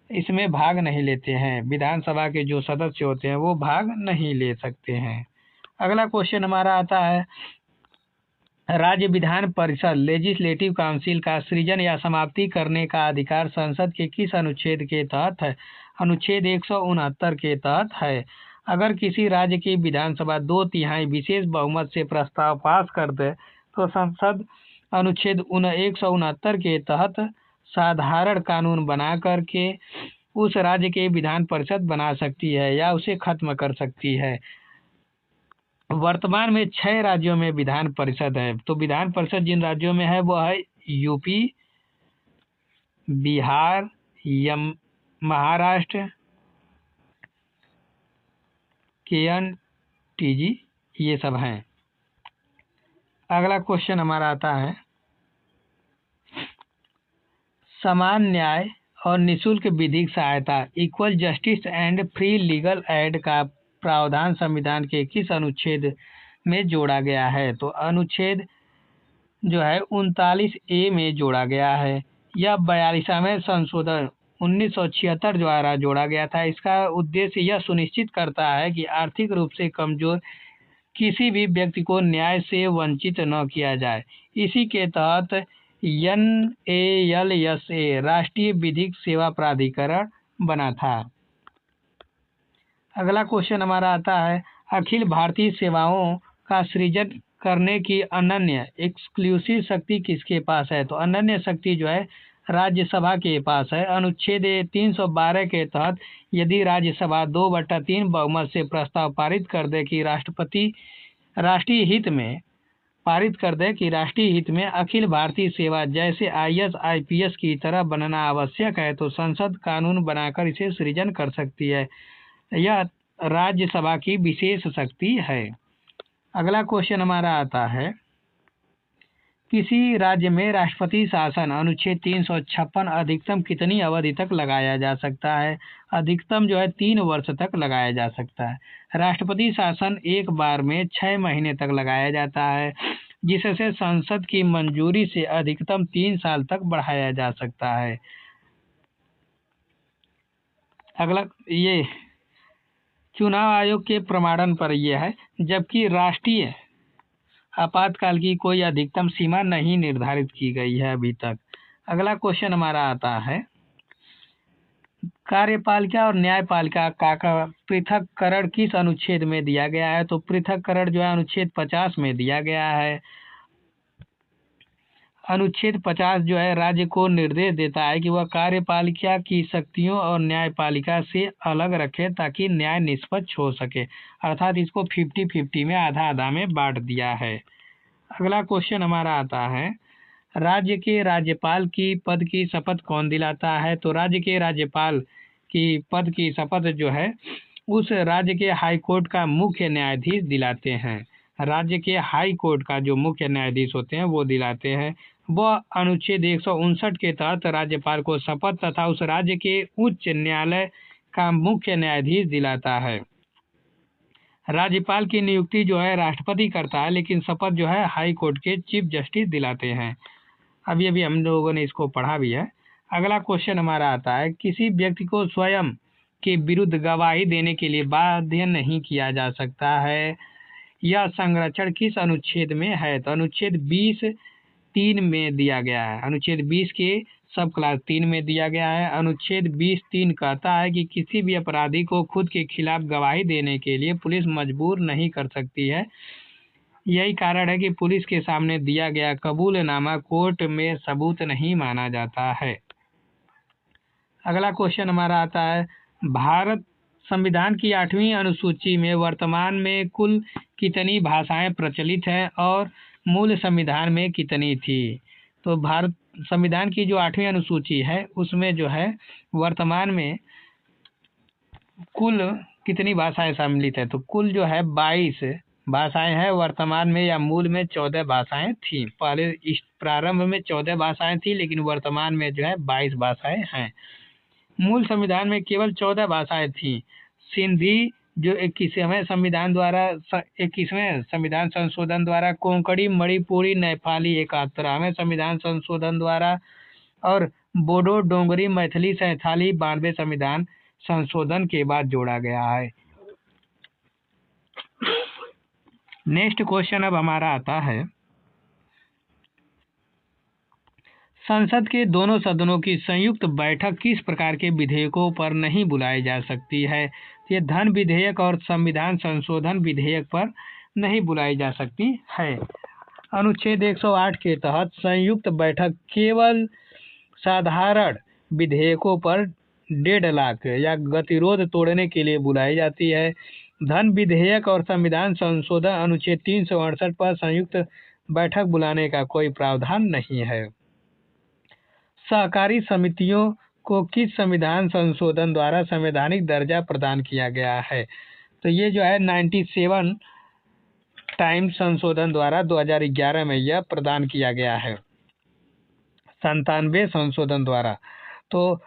इसमें भाग नहीं लेते हैं। विधानसभा के जो सदस्य होते हैं वो भाग नहीं ले सकते हैं। अगला क्वेश्चन हमारा आता है, राज्य विधान परिषद लेजिस्लेटिव काउंसिल का सृजन या समाप्ति करने का अधिकार संसद के किस अनुच्छेद के तहत है? अनुच्छेद 169 के तहत है। अगर किसी राज्य की विधानसभा 2/3 विशेष बहुमत से प्रस्ताव पास कर दे तो संसद अनुच्छेद 169 के तहत साधारण कानून बना करके उस राज्य के विधान परिषद बना सकती है या उसे खत्म कर सकती है। वर्तमान में 6 राज्यों में विधान परिषद है। तो विधान परिषद जिन राज्यों में है वो है यूपी, बिहार, महाराष्ट्र, KNTG, ये सब हैं। अगला क्वेश्चन हमारा आता है, समान न्याय और निःशुल्क विधिक सहायता equal justice and free legal aid का प्रावधान संविधान के किस अनुच्छेद में जोड़ा गया है? तो अनुच्छेद जो है 39A में जोड़ा गया है। यह 42वें संशोधन 1976 द्वारा जोड़ा गया था। इसका उद्देश्य यह सुनिश्चित करता है कि आर्थिक रूप से कमजोर किसी भी व्यक्ति को न्याय से वंचित न किया जाए। इसी के तहत NALSA राष्ट्रीय विधिक सेवा प्राधिकरण बना था। अगला क्वेश्चन हमारा आता है, अखिल भारतीय सेवाओं का सृजन करने की अनन्य एक्सक्लूसिव शक्ति किसके पास है? तो अनन्य शक्ति जो है राज्यसभा के पास है। अनुच्छेद 312 के तहत यदि राज्यसभा 2/3 बहुमत से प्रस्ताव पारित कर दे कि राष्ट्रीय हित में अखिल भारतीय सेवा जैसे IAS IPS की तरह बनना आवश्यक है तो संसद कानून बनाकर इसे सृजन कर सकती है। यह राज्यसभा की विशेष शक्ति है। अगला क्वेश्चन हमारा आता है, किसी राज्य में राष्ट्रपति शासन अनुच्छेद 356 अधिकतम कितनी अवधि तक लगाया जा सकता है? अधिकतम जो है 3 वर्ष तक लगाया जा सकता है। राष्ट्रपति शासन एक बार में 6 महीने तक लगाया जाता है, जिससे संसद की मंजूरी से अधिकतम 3 साल तक बढ़ाया जा सकता है। अगला ये चुनाव आयोग के प्रमाणन पर यह है, जबकि राष्ट्रीय आपातकाल की कोई अधिकतम सीमा नहीं निर्धारित की गई है अभी तक। अगला क्वेश्चन हमारा आता है, कार्यपालिका और न्यायपालिका का पृथक्करण किस अनुच्छेद में दिया गया है? तो पृथक्करण जो है अनुच्छेद 50 में दिया गया है। अनुच्छेद 50 जो है राज्य को निर्देश देता है कि वह कार्यपालिका की शक्तियों और न्यायपालिका से अलग रखे ताकि न्याय निष्पक्ष हो सके, अर्थात इसको 50-50 में आधा में बांट दिया है। अगला क्वेश्चन हमारा आता है, राज्य के राज्यपाल की पद की शपथ कौन दिलाता है? तो राज्य के राज्यपाल की पद की शपथ जो है उस राज्य के हाई कोर्ट का मुख्य न्यायाधीश दिलाते हैं। राज्य के हाई कोर्ट का जो मुख्य न्यायाधीश होते हैं वो दिलाते हैं। वह अनुच्छेद 159 के तहत राज्यपाल को शपथ तथा उस राज्य के उच्च न्यायालय का मुख्य न्यायाधीश दिलाता है। राज्यपाल की नियुक्ति जो है राष्ट्रपति करता है, लेकिन शपथ जो है हाई कोर्ट के चीफ जस्टिस दिलाते हैं। अभी हम लोगों ने इसको पढ़ा भी है। अगला क्वेश्चन हमारा आता है, किसी व्यक्ति को स्वयं के विरुद्ध गवाही देने के लिए बाध्य नहीं किया जा सकता है। यह संरक्षण किस अनुच्छेद में है? तो अनुच्छेद 20(3) में दिया गया है। अनुच्छेद 20 के सब क्लास 3 में दिया गया है। अनुच्छेद 20(3) कहता है कि किसी भी अपराधी को खुद के खिलाफ गवाही देने के लिए पुलिस मजबूर नहीं कर सकती है। यही कारण है कि पुलिस के सामने दिया गया कबूलनामा कोर्ट में सबूत नहीं माना जाता है। अगला क्वेश्चन हमारा आता है, भारत संविधान की 8वीं अनुसूची में वर्तमान में कुल कितनी भाषाएं प्रचलित हैं और मूल संविधान में कितनी थी? तो भारत संविधान की जो 8वीं अनुसूची है उसमें जो है वर्तमान में कुल कितनी भाषाएं सम्मिलित है? तो कुल जो है 22 भाषाएं हैं। वर्तमान में या मूल में 14 भाषाएं थी। पहले इस प्रारंभ में 14 भाषाएं थी, लेकिन वर्तमान में जो है 22 भाषाएं हैं। मूल संविधान में केवल 14 भाषाएं थी। सिंधी जो 21वें संविधान संशोधन द्वारा, कोंकणी, मणिपुरी, नेपाली 71वें संविधान संशोधन द्वारा, और बोडो, डोंगरी, मैथिली, सैंथाली 92 संविधान संशोधन के बाद जोड़ा गया है। नेक्स्ट क्वेश्चन अब हमारा आता है, संसद के दोनों सदनों की संयुक्त बैठक किस प्रकार के विधेयकों पर नहीं बुलाई जा सकती है? ये धन विधेयक और संविधान संशोधन विधेयक पर नहीं बुलाई जा सकती है। अनुच्छेद 108 के तहत संयुक्त बैठक केवल साधारण विधेयकों पर 1.5 लाख या गतिरोध तोड़ने के लिए बुलाई जाती है। धन विधेयक और संविधान संशोधन अनुच्छेद 368 पर संयुक्त बैठक बुलाने का कोई प्रावधान नहीं है। सहकारी समितियों को किस संविधान संशोधन द्वारा संवैधानिक दर्जा प्रदान किया गया है? तो ये जो है 97 टाइम्स संशोधन द्वारा 2011 में यह प्रदान किया गया है। 97 संशोधन द्वारा, तो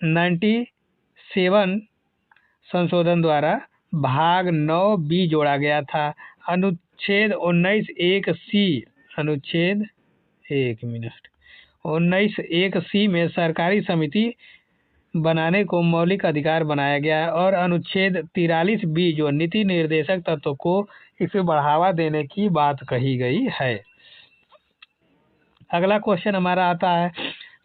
97 संशोधन द्वारा भाग 9B जोड़ा गया था। अनुच्छेद 19(1)(c), अनुच्छेद 19(1)(c) में सरकारी समिति बनाने को मौलिक अधिकार बनाया गया है, और अनुच्छेद 43B जो नीति निर्देशक तत्व को इसे बढ़ावा देने की बात कही गई है। अगला क्वेश्चन हमारा आता है,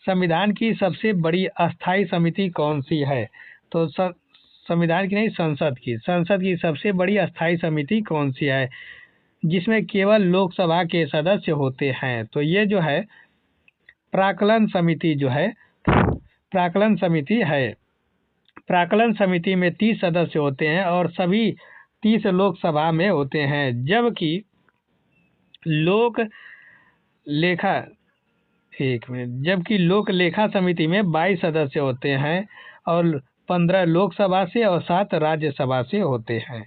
संविधान की सबसे बड़ी अस्थायी समिति कौन सी है? तो संविधान की नहीं, संसद की सबसे बड़ी अस्थायी समिति कौन सी है जिसमें केवल लोकसभा के सदस्य होते हैं? तो ये जो है प्राक्कलन समिति है। प्राक्कलन समिति में 30 सदस्य होते हैं और सभी 30 लोकसभा में होते हैं, जबकि लोक लेखा समिति में 22 सदस्य होते हैं और 15 लोकसभा से और 7 राज्यसभा से होते हैं।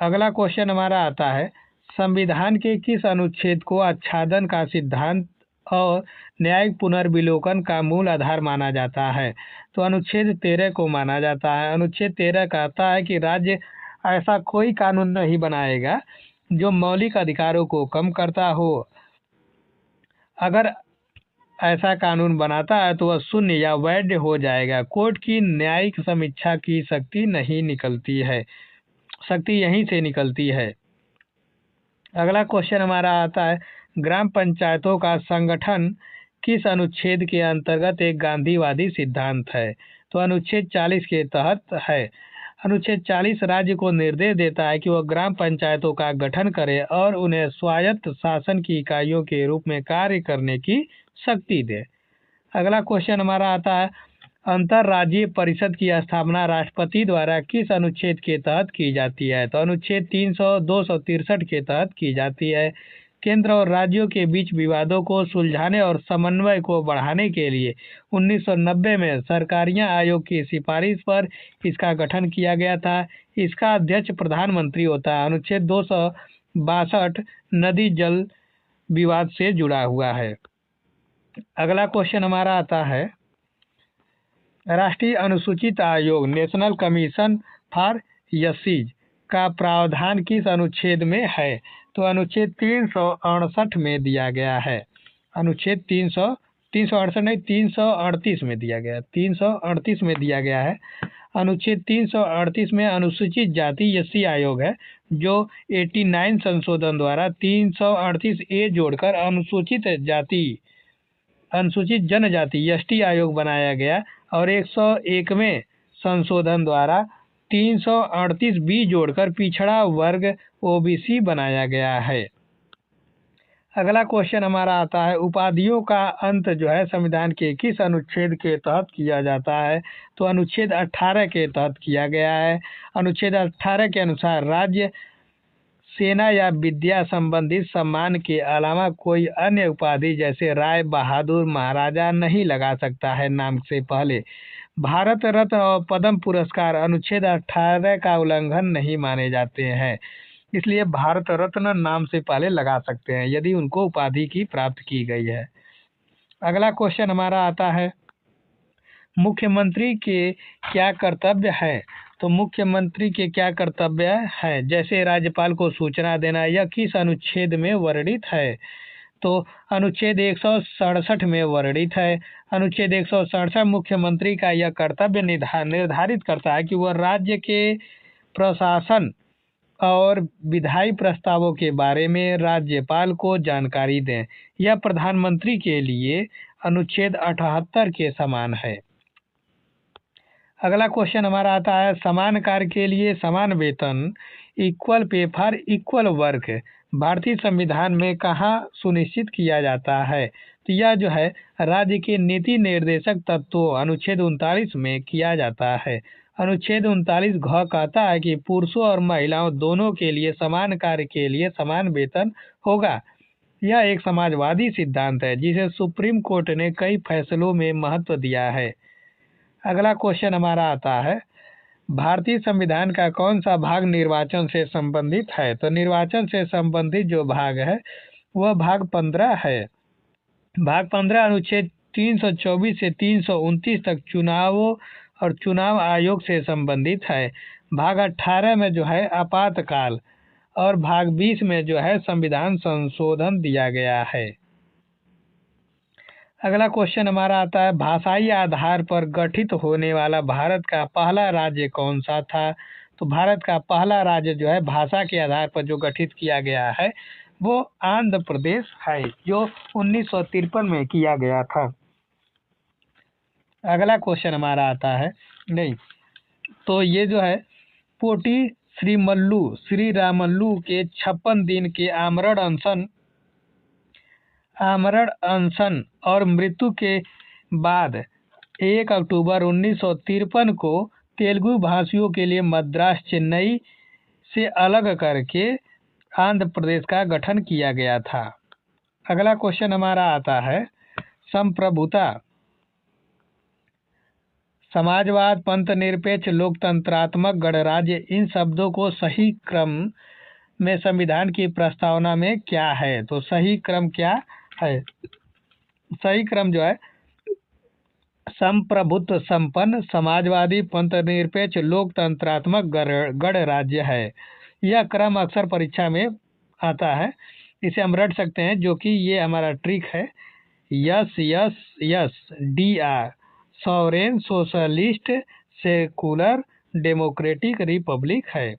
अगला क्वेश्चन हमारा आता है, संविधान के किस अनुच्छेद को आच्छादन का सिद्धांत और न्यायिक पुनर्विलोकन का मूल आधार माना जाता है? तो अनुच्छेद 13 को माना जाता है। अनुच्छेद 13 कहता है कि राज्य ऐसा कोई कानून नहीं बनाएगा जो मौलिक अधिकारों को कम करता हो। अगर ऐसा कानून बनाता है तो वह शून्य या वैध हो जाएगा। कोर्ट की न्यायिक समीक्षा की शक्ति यहीं से निकलती है। अगला क्वेश्चन हमारा आता है, ग्राम पंचायतों का संगठन किस अनुच्छेद के अंतर्गत एक गांधीवादी सिद्धांत है? तो अनुच्छेद 40 के तहत है। अनुच्छेद 40 राज्य को निर्देश देता है कि वह ग्राम पंचायतों का गठन करे और उन्हें स्वायत्त शासन की इकाइयों के रूप में कार्य करने की शक्ति दे। अगला क्वेश्चन हमारा आता है, अंतर्राज्यीय परिषद की स्थापना राष्ट्रपति द्वारा किस अनुच्छेद के तहत की जाती है? तो अनुच्छेद 263 के तहत की जाती है। केंद्र और राज्यों के बीच विवादों को सुलझाने और समन्वय को बढ़ाने के लिए 1990 में सरकारिया आयोग की सिफारिश पर इसका गठन किया गया था। इसका अध्यक्ष प्रधानमंत्री होता है। अनुच्छेद 262 नदी जल विवाद से जुड़ा हुआ है। अगला क्वेश्चन हमारा आता है, राष्ट्रीय अनुसूचित आयोग नेशनल कमीशन फॉर एससीज का प्रावधान किस अनुच्छेद में है? तो अनुच्छेद 368 में दिया गया है। अनुच्छेद 338 में दिया गया है। 338 में दिया गया है। अनुच्छेद 338 में अनुसूचित जाति एससी आयोग है, जो 89 संशोधन द्वारा 338A जोड़कर अनुसूचित जनजाति एसटी आयोग बनाया गया और 101वें संशोधन द्वारा 338B जोड़कर पिछड़ा वर्ग ओबीसी बनाया गया है। अगला क्वेश्चन हमारा आता है, उपाधियों का अंत जो है संविधान के किस अनुच्छेद के तहत किया जाता है? तो अनुच्छेद 18 के तहत किया गया है। अनुच्छेद 18 के अनुसार राज्य सेना या विद्या संबंधित सम्मान के अलावा कोई अन्य उपाधि जैसे राय बहादुर महाराजा नहीं लगा सकता है नाम से पहले। भारत रत्न और पद्म पुरस्कार अनुच्छेद 18 का उल्लंघन नहीं माने जाते हैं, इसलिए भारत रत्न नाम से पहले लगा सकते हैं यदि उनको उपाधि की प्राप्त की गई है। अगला क्वेश्चन हमारा आता है, मुख्यमंत्री के क्या कर्तव्य है? तो मुख्यमंत्री के क्या कर्तव्य है? जैसे राज्यपाल को सूचना देना, यह किस अनुच्छेद में वर्णित है? तो अनुच्छेद 167 में वर्णित है। अनुच्छेद 167 मुख्यमंत्री का यह कर्तव्य निर्धारित करता है कि वह राज्य के प्रशासन और विधायी प्रस्तावों के बारे में राज्यपाल को जानकारी दें। यह प्रधानमंत्री के लिए अनुच्छेद 78 के समान है। अगला क्वेश्चन हमारा आता है, समान कार्य के लिए समान वेतन, equal pay for equal work भारतीय संविधान में कहाँ सुनिश्चित किया जाता है? तो यह जो है राज्य के नीति निर्देशक तत्वों अनुच्छेद 39 में किया जाता है। अनुच्छेद 39 घ कहता है कि पुरुषों और महिलाओं दोनों के लिए समान कार्य के लिए समान वेतन होगा। यह एक समाजवादी सिद्धांत है जिसे सुप्रीम कोर्ट ने कई फैसलों में महत्व दिया है। अगला क्वेश्चन हमारा आता है, भारतीय संविधान का कौन सा भाग निर्वाचन से संबंधित है? तो निर्वाचन से संबंधित जो भाग है वह भाग 15 है। भाग 15 अनुच्छेद 324 से 329 तक चुनावों और चुनाव आयोग से संबंधित है। भाग 18 में जो है आपातकाल और भाग 20 में जो है संविधान संशोधन दिया गया है। अगला क्वेश्चन हमारा आता है, भाषाई आधार पर गठित होने वाला भारत का पहला राज्य कौन सा था? तो भारत का पहला राज्य जो है भाषा के आधार पर जो गठित किया गया है वो आंध्र प्रदेश है, जो 1953 में किया गया था। अगला क्वेश्चन हमारा आता है, नहीं तो ये जो है पोटी श्री रामल्लू के 56 दिन के आमरण अनशन और मृत्यु के बाद 1 अक्टूबर 1953 को तेलुगु भाषियों के लिए मद्रास चेन्नई से अलग करके आंध्र प्रदेश का गठन किया गया था। अगला क्वेश्चन हमारा आता है, संप्रभुता, समाजवाद, पंथनिरपेक्ष, लोकतंत्रात्मक, गणराज्य, इन शब्दों को सही क्रम में संविधान की प्रस्तावना में क्या है? तो सही क्रम क्या है? सही क्रम जो है संप्रभुत्व, संपन्न, समाजवादी, पंथनिरपेक्ष, लोकतंत्रात्मक, गणराज्य है। यह क्रम अक्सर परीक्षा में आता है, इसे हम रट सकते हैं, जो कि ये हमारा ट्रिक है। Yes yes yes DR, sovereign, socialist, secular, democratic, Republic है।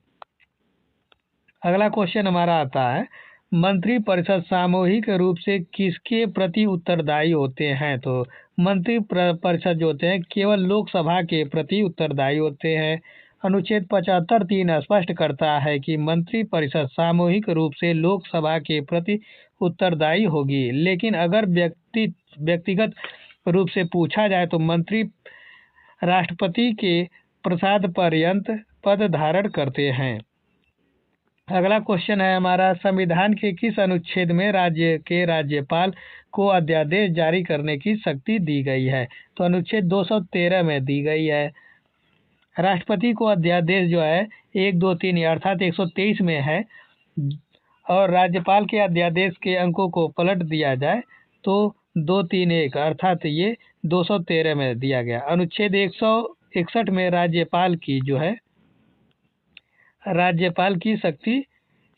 अगला क्वेश्चन हमारा आता है, मंत्रिपरिषद सामूहिक रूप से किसके प्रति उत्तरदायी होते हैं? तो मंत्रिपरिषद जो होते हैं केवल लोकसभा के प्रति उत्तरदायी होते हैं। अनुच्छेद 75(3) स्पष्ट करता है कि मंत्रिपरिषद सामूहिक रूप से लोकसभा के प्रति उत्तरदायी होगी, लेकिन अगर व्यक्तिगत रूप से पूछा जाए तो मंत्री राष्ट्रपति के प्रसाद पर्यंत पद धारण करते हैं। अगला क्वेश्चन है हमारा, संविधान के किस अनुच्छेद में राज्य के राज्यपाल को अध्यादेश जारी करने की शक्ति दी गई है? तो अनुच्छेद 213 में दी गई है। राष्ट्रपति को अध्यादेश जो है 1, 2, 3 अर्थात 123 में है, और राज्यपाल के अध्यादेश के अंकों को पलट दिया जाए तो 2, 3, 1 अर्थात ये 213 में दिया गया। अनुच्छेद 161 में राज्यपाल की शक्ति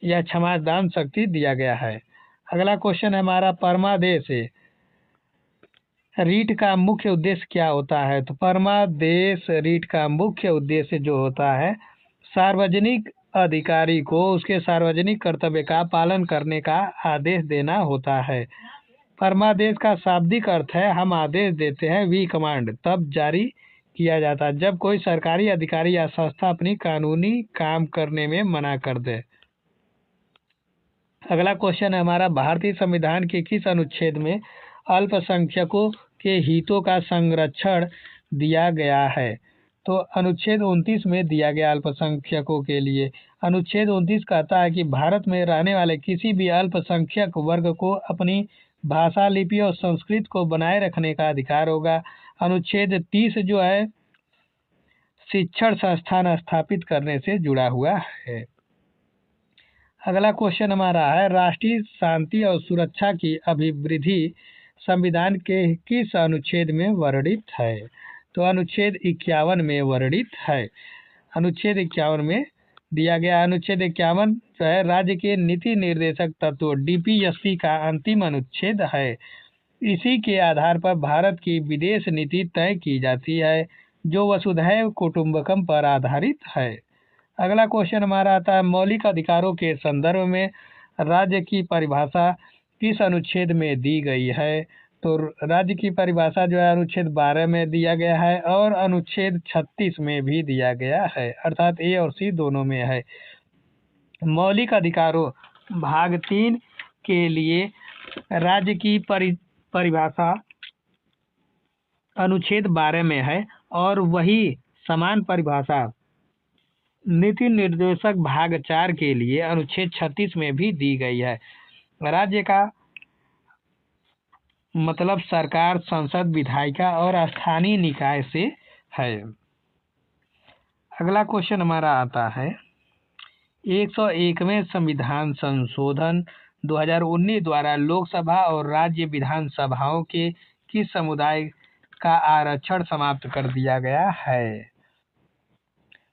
या क्षमादान शक्ति दिया गया है। अगला क्वेश्चन है हमारा, परमादेश रीट का मुख्य उद्देश्य क्या होता है? तो परमादेश रीट का मुख्य उद्देश्य जो होता है सार्वजनिक अधिकारी को उसके सार्वजनिक कर्तव्य का पालन करने का आदेश देना होता है। परमादेश का शाब्दिक अर्थ है हम आदेश देते हैं, वी कमांड, तब जारी किया जाता है जब कोई सरकारी अधिकारी या संस्था अपनी कानूनी काम करने में मना कर दे। अगला क्वेश्चन है हमारा, भारतीय संविधान के किस अनुच्छेद में अल्पसंख्यकों के हितों का संरक्षण दिया गया है? तो अनुच्छेद 29 में दिया गया अल्पसंख्यकों के लिए। अनुच्छेद 29 कहता है कि भारत में रहने वाले किसी भी अल्पसंख्यक वर्ग को अपनी भाषा, लिपि और संस्कृति को बनाए रखने का अधिकार होगा। अनुच्छेद 30 जो है शिक्षण संस्थान स्थापित करने से जुड़ा हुआ है। अगला क्वेश्चन हमारा है, राष्ट्रीय शांति और सुरक्षा की अभिवृद्धि संविधान के किस अनुच्छेद में वर्णित है? तो अनुच्छेद 51 में वर्णित है। अनुच्छेद 51 में दिया गया। अनुच्छेद 51 जो है राज्य के नीति निर्देशक तत्व DPSP का अंतिम अनुच्छेद है। इसी के आधार पर भारत की विदेश नीति तय की जाती है, जो वसुधैव कुटुंबकम पर आधारित है। अगला क्वेश्चन हमारा आता है, मौलिक अधिकारों के संदर्भ में राज्य की परिभाषा किस अनुच्छेद में दी गई है? तो राज्य की परिभाषा जो है अनुच्छेद 12 में दिया गया है और अनुच्छेद 36 में भी दिया गया है, अर्थात ए और सी दोनों में है। मौलिक अधिकारों भाग 3 के लिए राज्य की परिभाषा अनुच्छेद 12 में है और वही समान परिभाषा नीति निर्देशक भाग 4 के लिए अनुच्छेद 36 में भी दी गई है। राज्य का मतलब सरकार, संसद, विधायिका और स्थानीय निकाय से है। अगला क्वेश्चन हमारा आता है, 101वें संविधान संशोधन 2019 द्वारा लोकसभा और राज्य विधानसभाओं के किस समुदाय का आरक्षण समाप्त कर दिया गया है?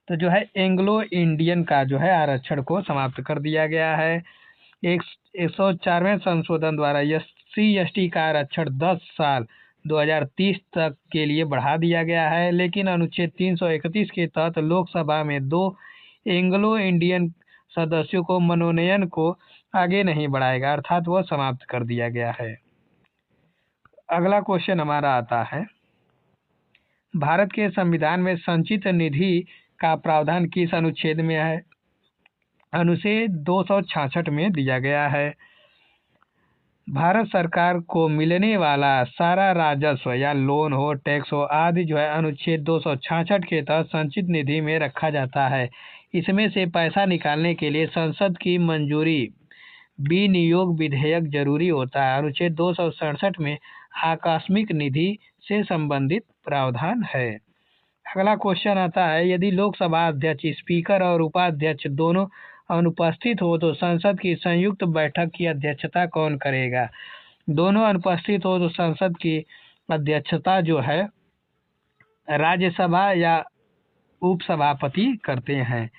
तो जो है एंग्लो इंडियन का जो है आरक्षण को समाप्त कर दिया गया है। 104वें संशोधन द्वारा SC/ST का आरक्षण 10 साल 2030 तक के लिए बढ़ा दिया गया है, लेकिन अनुच्छेद 331 के तहत लोकसभा में 2 एंग्लो इंडियन सदस्यों को मनोनयन को आगे नहीं बढ़ाएगा, अर्थात वह समाप्त कर दिया गया है। अगला क्वेश्चन हमारा आता है, भारत के संविधान में संचित निधि का प्रावधान किस अनुच्छेद में है? अनुच्छेद 266 में दिया गया है। भारत सरकार को मिलने वाला सारा राजस्व या लोन हो, टैक्स हो आदि जो है अनुच्छेद 266 के तहत संचित निधि में रखा जाता है। इसमें से पैसा निकालने के लिए संसद की मंजूरी विनियोग विधेयक जरूरी होता है। अनुच्छेद 267 में आकस्मिक निधि से संबंधित प्रावधान है। अगला क्वेश्चन आता है, यदि लोकसभा अध्यक्ष, स्पीकर और उपाध्यक्ष दोनों अनुपस्थित हो तो संसद की संयुक्त बैठक की अध्यक्षता कौन करेगा? दोनों अनुपस्थित हो तो संसद की अध्यक्षता जो है राज्यसभा या उपसभापति करते हैं।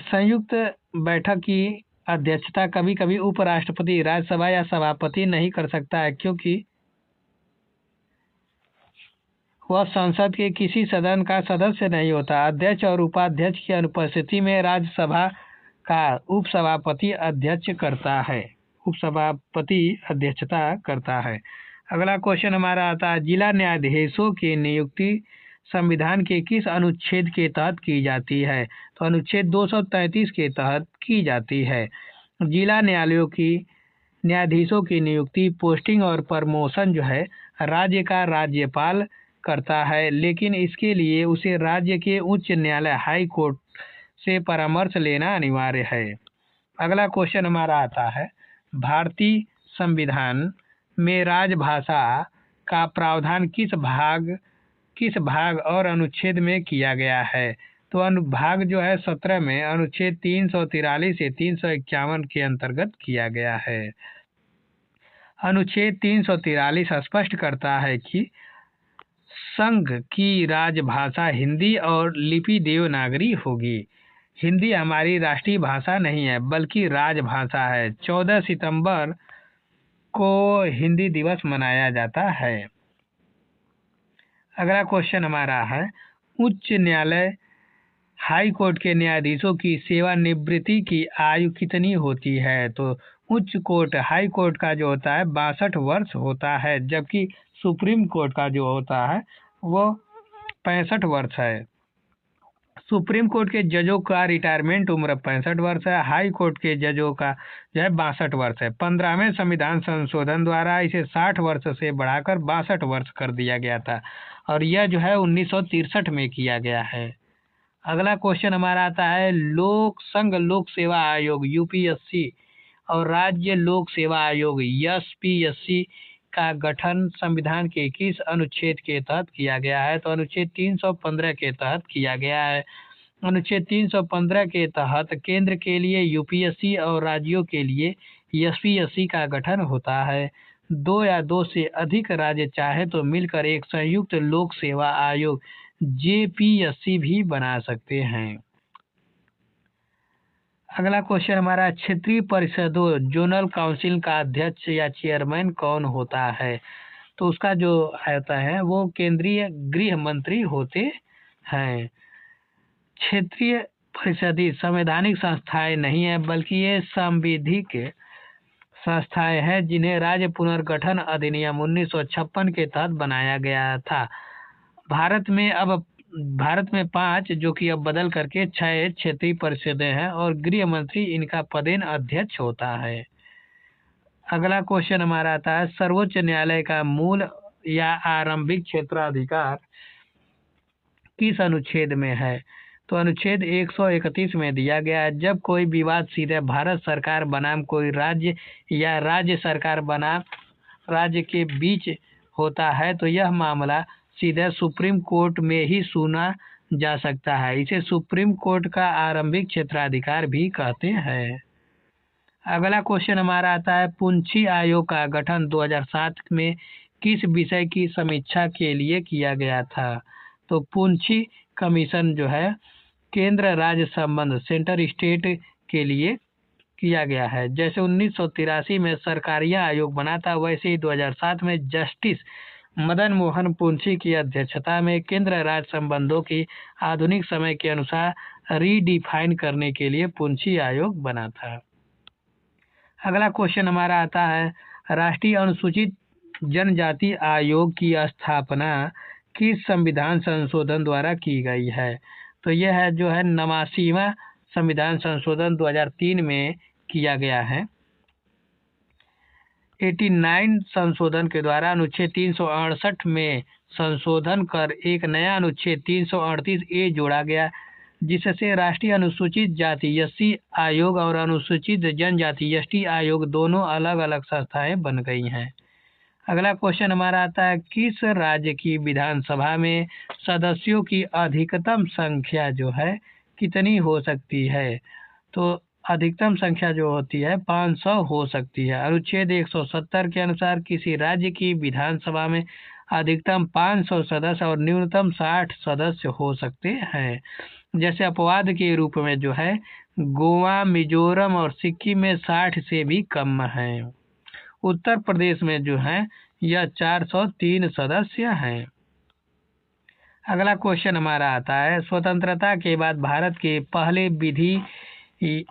संयुक्त बैठक की अध्यक्षता कभी कभी उपराष्ट्रपति, राज्यसभा या सभापति नहीं कर सकता है, क्योंकि वह संसद के किसी सदन का सदस्य नहीं होता। अध्यक्ष और उपाध्यक्ष की अनुपस्थिति में राज्यसभा का उपसभापति अध्यक्षता करता है। अगला क्वेश्चन हमारा आता है, जिला न्यायाधीशों की नियुक्ति संविधान के किस अनुच्छेद के तहत की जाती है? तो अनुच्छेद 233 के तहत की जाती है। जिला न्यायालयों की न्यायाधीशों की नियुक्ति, पोस्टिंग और प्रमोशन जो है राज्य का राज्यपाल करता है, लेकिन इसके लिए उसे राज्य के उच्च न्यायालय हाई कोर्ट से परामर्श लेना अनिवार्य है। अगला क्वेश्चन हमारा आता है, भारतीय संविधान में राजभाषा का प्रावधान किस भाग और अनुच्छेद में किया गया है? तो अनुभाग जो है 17 में अनुच्छेद 343 से 351 के अंतर्गत किया गया है। अनुच्छेद 343 स्पष्ट करता है कि संघ की राजभाषा हिंदी और लिपि देवनागरी होगी। हिंदी हमारी राष्ट्रीय भाषा नहीं है बल्कि राजभाषा है। 14 सितंबर को हिंदी दिवस मनाया जाता है। अगला क्वेश्चन हमारा है, उच्च न्यायालय हाई कोर्ट के न्यायाधीशों की सेवानिवृत्ति की आयु कितनी होती है? तो उच्च कोर्ट हाई कोर्ट का जो होता है 62 वर्ष होता है, जबकि सुप्रीम कोर्ट का जो होता है वो 65 वर्ष है। सुप्रीम कोर्ट के जजों का रिटायरमेंट उम्र 65 वर्ष है, हाई कोर्ट के जजों का जो है 62 वर्ष है। 15वें संविधान संशोधन द्वारा इसे 60 वर्ष से बढ़ाकर 62 वर्ष कर दिया गया था और यह जो है 1963 में किया गया है। अगला क्वेश्चन हमारा आता है, संघ लोक सेवा आयोग UPSC और राज्य लोक सेवा आयोग SPSC का गठन संविधान के किस अनुच्छेद के तहत किया गया है? तो अनुच्छेद 315 के तहत किया गया है। अनुच्छेद 315 के तहत केंद्र के लिए यूपीएससी और राज्यों के लिए एसपीएससी का गठन होता है। 2 या 2 से अधिक राज्य चाहे तो मिलकर एक संयुक्त लोक सेवा आयोग जेपीएससी भी बना सकते हैं। अगला क्वेश्चन हमारा, क्षेत्रीय परिषदों जोनल काउंसिल का अध्यक्ष या चेयरमैन कौन होता है? तो उसका जो होता है वो केंद्रीय गृह मंत्री होते हैं। क्षेत्रीय परिषदीय संवैधानिक संस्थाएं नहीं है, बल्कि ये संविधिक संस्थाएं हैं जिन्हें राज्य पुनर्गठन अधिनियम 1956 के तहत बनाया गया था। भारत में 5 जो कि अब बदल करके 6 क्षेत्रीय परिषदें हैं और गृह मंत्री इनका पदेन अध्यक्ष होता है। अगला क्वेश्चन हमारा आता है, सर्वोच्च न्यायालय का मूल या आरंभिक क्षेत्राधिकार किस अनुच्छेद में है? तो अनुच्छेद 131 में दिया गया है। जब कोई विवाद सीधे भारत सरकार बनाम कोई राज्य या राज्य सरकार बनाम राज्य के बीच होता है तो यह मामला सीधे सुप्रीम कोर्ट में ही सुना जा सकता है। इसे सुप्रीम कोर्ट का आरंभिक क्षेत्राधिकार भी कहते हैं। अगला क्वेश्चन हमारा आता है, पुंछी आयोग का गठन 2007 में किस विषय की समीक्षा के लिए किया गया था? तो पुंछी कमीशन जो है केंद्र राज्य संबंध सेंटर स्टेट के लिए किया गया है। जैसे 1983 में सरकारिया आयोग बना था, वैसे ही 2007 में जस्टिस मदन मोहन पुंछी की अध्यक्षता में केंद्र राज्य संबंधों की आधुनिक समय के अनुसार रीडिफाइन करने के लिए पुंछी आयोग बना था। अगला क्वेश्चन हमारा आता है, राष्ट्रीय अनुसूचित जनजाति आयोग की स्थापना किस संविधान संशोधन द्वारा की गई है? तो यह है जो है 89वां संविधान संशोधन 2003 में किया गया है। 89 संशोधन के द्वारा अनुच्छेद 368 में संशोधन कर एक नया अनुच्छेद 338 ए जोड़ा गया, जिससे राष्ट्रीय अनुसूचित जाति एससी आयोग और अनुसूचित जनजाति एसटी आयोग दोनों अलग अलग संस्थाएं बन गई हैं। अगला क्वेश्चन हमारा आता है, किस राज्य की विधानसभा में सदस्यों की अधिकतम संख्या जो है कितनी हो सकती है? तो अधिकतम संख्या जो होती है 500 हो सकती है। अनुच्छेद 170 के अनुसार किसी राज्य की विधानसभा में अधिकतम 500 सदस्य और न्यूनतम 60 सदस्य हो सकते हैं। जैसे अपवाद के रूप में जो है गोवा, मिजोरम और सिक्किम में 60 से भी कम है। उत्तर प्रदेश में जो है यह 403 सदस्य हैं। अगला क्वेश्चन हमारा आता है, स्वतंत्रता के बाद भारत के पहले विधि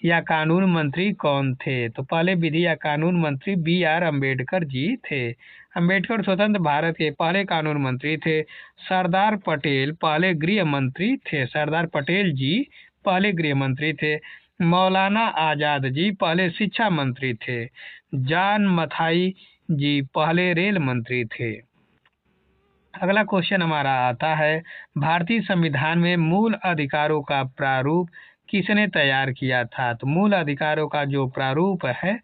या कानून मंत्री कौन थे? तो पहले विधि या कानून मंत्री BR अम्बेडकर जी थे। अम्बेडकर स्वतंत्र भारत के पहले कानून मंत्री थे। सरदार पटेल पहले गृह मंत्री थे। सरदार पटेल जी पहले गृह मंत्री थे। मौलाना आजाद जी पहले शिक्षा मंत्री थे। जॉन मथाई जी पहले रेल मंत्री थे। अगला क्वेश्चन हमारा आता है, भारतीय संविधान में मूल अधिकारों का प्रारूप किसने तैयार किया था? तो मूल अधिकारों का जो प्रारूप है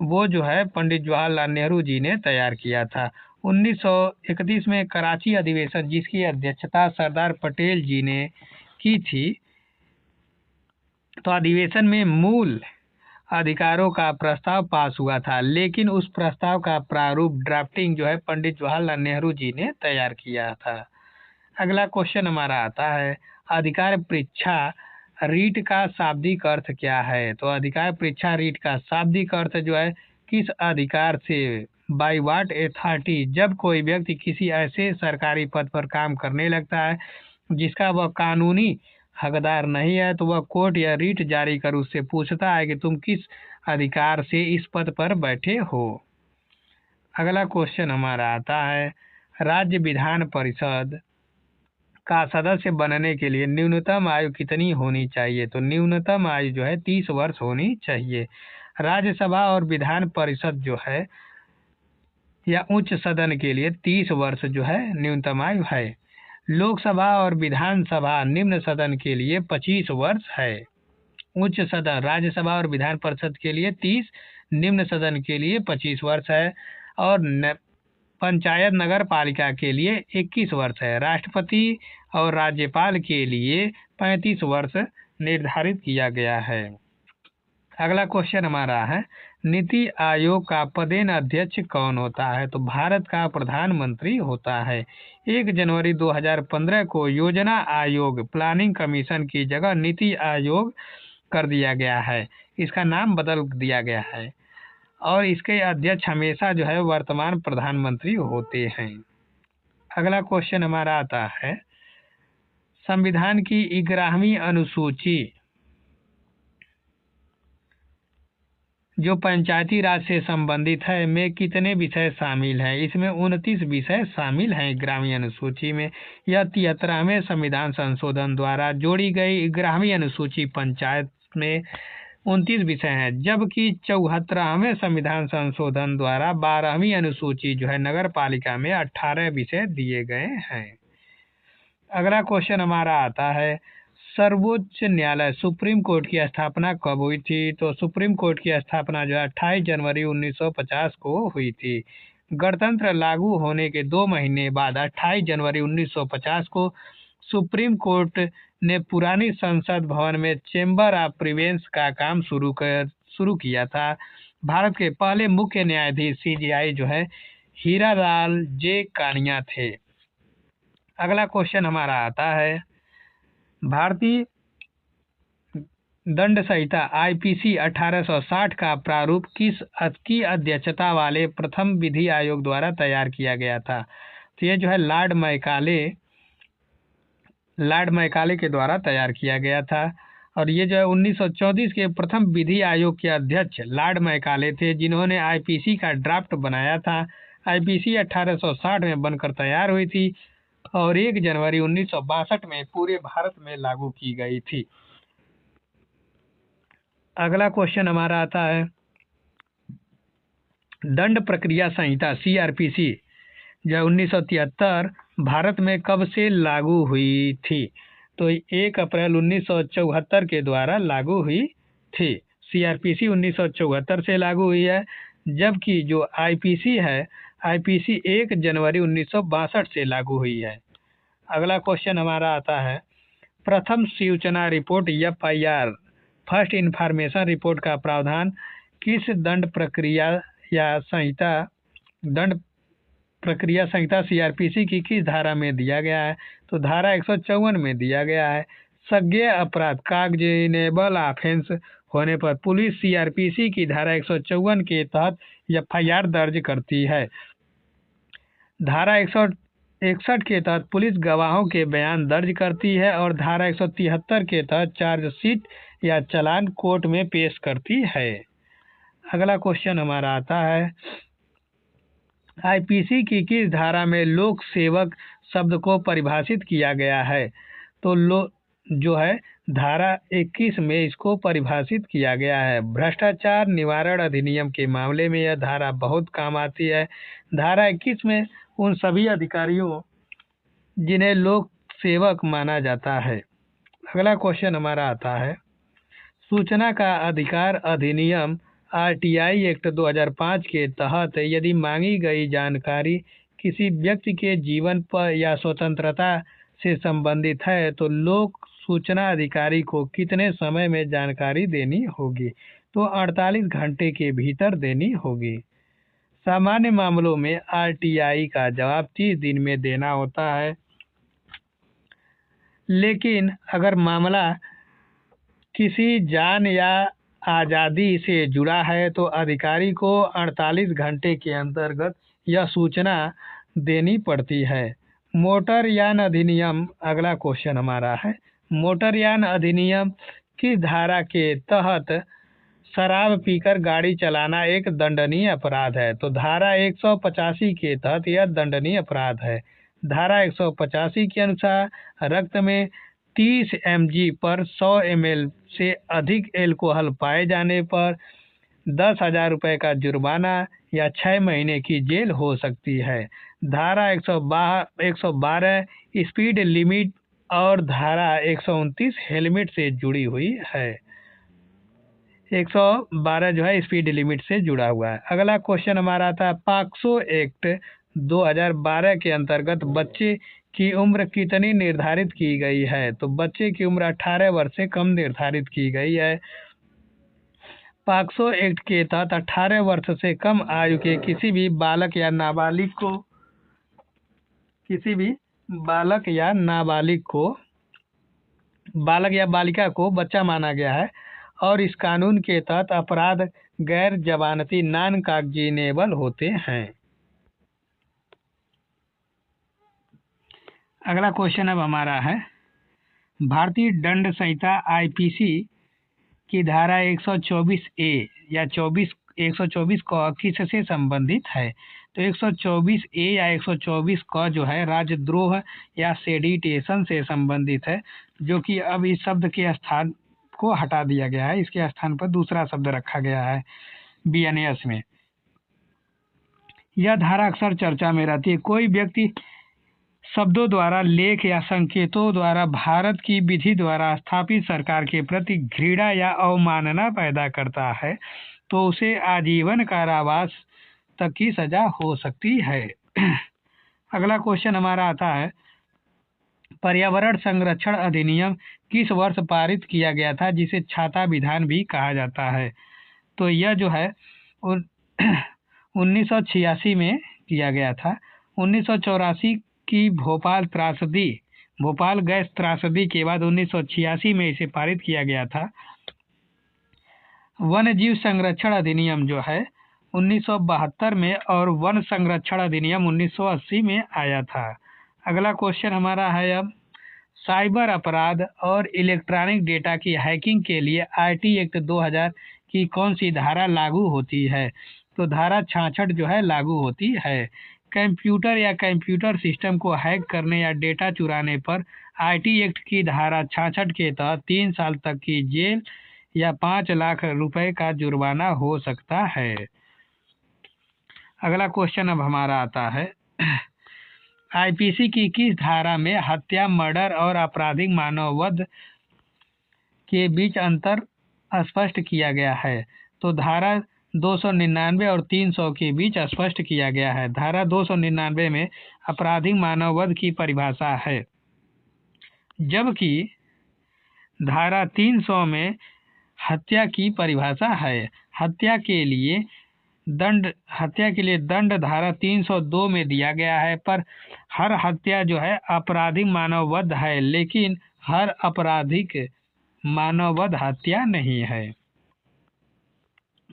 वो जो है पंडित जवाहरलाल नेहरू जी ने तैयार किया था। 1931 में कराची अधिवेशन जिसकी अध्यक्षता सरदार पटेल जी ने की थी, तो अधिवेशन में मूल अधिकारों का प्रस्ताव पास हुआ था, लेकिन उस प्रस्ताव का प्रारूप ड्राफ्टिंग जो है पंडित जवाहरलाल नेहरू जी ने तैयार किया था। अगला क्वेश्चन हमारा आता है, अधिकार परीक्षा रीट का शाब्दिक अर्थ क्या है? तो अधिकार परीक्षा रीट का शाब्दिक अर्थ जो है किस अधिकार से, बाय व्हाट अथॉरिटी, जब कोई व्यक्ति किसी ऐसे सरकारी पद पर काम करने लगता है जिसका वह कानूनी हकदार नहीं है, तो वह कोर्ट या रीट जारी कर उससे पूछता है कि तुम किस अधिकार से इस पद पर बैठे हो। अगला क्वेश्चन हमारा आता है, राज्य विधान परिषद का सदस्य बनने के लिए न्यूनतम आयु कितनी होनी चाहिए? तो न्यूनतम आयु जो है 30 वर्ष होनी चाहिए। राज्यसभा और विधान परिषद जो है या उच्च सदन के लिए 30 वर्ष जो है न्यूनतम आयु है। लोकसभा और विधानसभा निम्न सदन के लिए 25 वर्ष है। उच्च सदन राज्यसभा और विधान परिषद के लिए 30, निम्न सदन के लिए 25 वर्ष है। और पंचायत नगर पालिका के लिए 21 वर्ष है। राष्ट्रपति और राज्यपाल के लिए 35 वर्ष निर्धारित किया गया है। अगला क्वेश्चन हमारा है, नीति आयोग का पदेन अध्यक्ष कौन होता है? तो भारत का प्रधानमंत्री होता है। 1 जनवरी 2015 को योजना आयोग प्लानिंग कमीशन की जगह नीति आयोग कर दिया गया है, इसका नाम बदल दिया गया है और इसके अध्यक्ष हमेशा जो है वर्तमान प्रधानमंत्री होते हैं। अगला क्वेश्चन हमारा आता है, संविधान की 11वीं अनुसूची जो पंचायती राज से संबंधित है में कितने विषय शामिल हैं? इसमें 29 विषय शामिल हैं। 11वीं अनुसूची में यह 73वें संविधान संशोधन द्वारा जोड़ी गई 11वीं अनुसूची पंचायत में 29 विषय हैं, जबकि 74वें संविधान संशोधन द्वारा 12वीं अनुसूची जो है नगर पालिका में 18 विषय दिए गए हैं। अगला क्वेश्चन हमारा आता है, सर्वोच्च न्यायालय सुप्रीम कोर्ट की स्थापना कब हुई थी? तो सुप्रीम कोर्ट की स्थापना जो है 28 जनवरी 1950 को हुई थी। गणतंत्र लागू होने के 2 महीने बाद 28 जनवरी 1950 को सुप्रीम कोर्ट ने पुरानी संसद भवन में चेंबर ऑफ प्रिवेंस का काम शुरू किया था। भारत के पहले मुख्य न्यायाधीश CJI जो है हीरालाल जे कानिया थे। अगला क्वेश्चन हमारा आता है, भारतीय दंड संहिता IPC 1860 का प्रारूप किसकी अध्यक्षता वाले प्रथम विधि आयोग द्वारा तैयार किया गया था? तो ये जो है लॉर्ड मैकाले के द्वारा तैयार किया गया था और ये जो है 1934 के प्रथम विधि आयोग के अध्यक्ष लॉर्ड मैकाले थे, जिन्होंने IPC का ड्राफ्ट बनाया था। IPC 1860 में बनकर तैयार हुई थी और 1 जनवरी 1962 में पूरे भारत में लागू की गई थी। अगला क्वेश्चन हमारा आता है, दंड प्रक्रिया संहिता CRPC जो 1973 भारत में कब से लागू हुई थी? तो 1 अप्रैल 1974 के द्वारा लागू हुई थी। CRPC 1974 से लागू हुई है, जबकि जो IPC है IPC 1 जनवरी 1962 से लागू हुई है। अगला क्वेश्चन हमारा आता है, प्रथम सूचना report FIR first information report का प्रावधान किस दंड प्रक्रिया संहिता CRPC की किस धारा में दिया गया है? तो धारा 154 में दिया गया है। संज्ञेय अपराध काग्निजेबल ऑफेंस होने पर पुलिस CRPC की धारा 154 के तहत FIR दर्ज करती है। धारा 161 के तहत पुलिस गवाहों के बयान दर्ज करती है और धारा 173 के तहत चार्जशीट या चालान कोर्ट में पेश करती है। अगला क्वेश्चन हमारा आता है, IPC की किस धारा में लोक सेवक शब्द को परिभाषित किया गया है? तो जो है धारा 21 में इसको परिभाषित किया गया है। भ्रष्टाचार निवारण अधिनियम के मामले में यह धारा बहुत काम आती है। धारा 21 में उन सभी अधिकारियों जिन्हें लोक सेवक माना जाता है। अगला क्वेश्चन हमारा आता है, सूचना का अधिकार अधिनियम RTI एक्ट 2005 के तहत यदि मांगी गई जानकारी किसी व्यक्ति के जीवन पर या स्वतंत्रता से संबंधित है तो लोक सूचना अधिकारी को कितने समय में जानकारी देनी होगी? तो 48 घंटे के भीतर देनी होगी। सामान्य मामलों में RTI का जवाब 30 दिन में देना होता है, लेकिन अगर मामला किसी जान या आज़ादी से जुड़ा है तो अधिकारी को 48 घंटे के अंतर्गत यह सूचना देनी पड़ती है। मोटरयान अधिनियम, अगला क्वेश्चन हमारा है, मोटरयान अधिनियम किस धारा के तहत शराब पीकर गाड़ी चलाना एक दंडनीय अपराध है? तो धारा 185 के तहत यह दंडनीय अपराध है। धारा 185 के अनुसार रक्त में 30 mg पर 100 ml से अधिक एल्कोहल पाए जाने पर 10,000 रुपये का जुर्माना या 6 महीने की जेल हो सकती है। धारा 112 स्पीड लिमिट और धारा 129 हेलमेट से जुड़ी हुई है। 112 जो है स्पीड लिमिट से जुड़ा हुआ है। अगला क्वेश्चन हमारा आता है पॉक्सो एक्ट 2012 के अंतर्गत बच्चे की उम्र कितनी निर्धारित की गई है? तो बच्चे की उम्र 18 वर्ष से कम निर्धारित की गई है। पॉक्सो एक्ट के तहत 18 वर्ष से कम आयु के किसी भी बालक या नाबालिग को बालक या बालिका को बच्चा माना गया है और इस कानून के तहत अपराध गैर जमानती नॉन कागजिनेबल होते हैं। अगला क्वेश्चन अब हमारा है भारतीय दंड संहिता आईपीसी की धारा 124 ए या 124 क किससे संबंधित है? तो 124 ए या 124 क जो है राजद्रोह या सेडिटेशन से संबंधित है, जो कि अब इस शब्द के स्थान को हटा दिया गया है, इसके स्थान पर दूसरा शब्द रखा गया है बीएनएस में। यह धारा अक्सर चर्चा में रहती है। कोई व्यक्ति शब्दों द्वारा, लेख या संकेतों द्वारा भारत की विधि द्वारा स्थापित सरकार के प्रति घृणा या अवमानना पैदा करता है तो उसे आजीवन कारावास तक की सजा हो सकती है। अगला क्वेश्चन हमारा आता है पर्यावरण संरक्षण अधिनियम किस वर्ष पारित किया गया था, जिसे छाता विधान भी कहा जाता है? तो यह जो है 1986 में किया गया था। 1984 की भोपाल गैस त्रासदी के बाद 1986 में इसे पारित किया गया था। वन्य जीव संरक्षण अधिनियम जो है 1972 में और वन संरक्षण अधिनियम 1980 में आया था। अगला क्वेश्चन हमारा है अब साइबर अपराध और इलेक्ट्रॉनिक डेटा की हैकिंग के लिए आईटी एक्ट 2000 की कौन सी धारा लागू होती है? तो धारा 66 जो है लागू होती है। कंप्यूटर या कंप्यूटर सिस्टम को हैक करने या डेटा चुराने पर आईटी एक्ट की धारा 66 के तहत 3 साल तक की जेल या 5 लाख रुपए का जुर्माना हो सकता है। अगला क्वेश्चन अब हमारा आता है आईपीसी की किस धारा में हत्या, मर्डर और आपराधिक मानववध के बीच अंतर स्पष्ट किया गया है? तो धारा 299 और 300 के बीच स्पष्ट किया गया है। धारा 299 में आपराधिक मानववध की परिभाषा है, जबकि धारा 300 में हत्या की परिभाषा है। हत्या के लिए दंड धारा 302 में दिया गया है, पर हर हत्या जो है आपराधिक मानववध है, लेकिन हर आपराधिक मानववध हत्या नहीं है।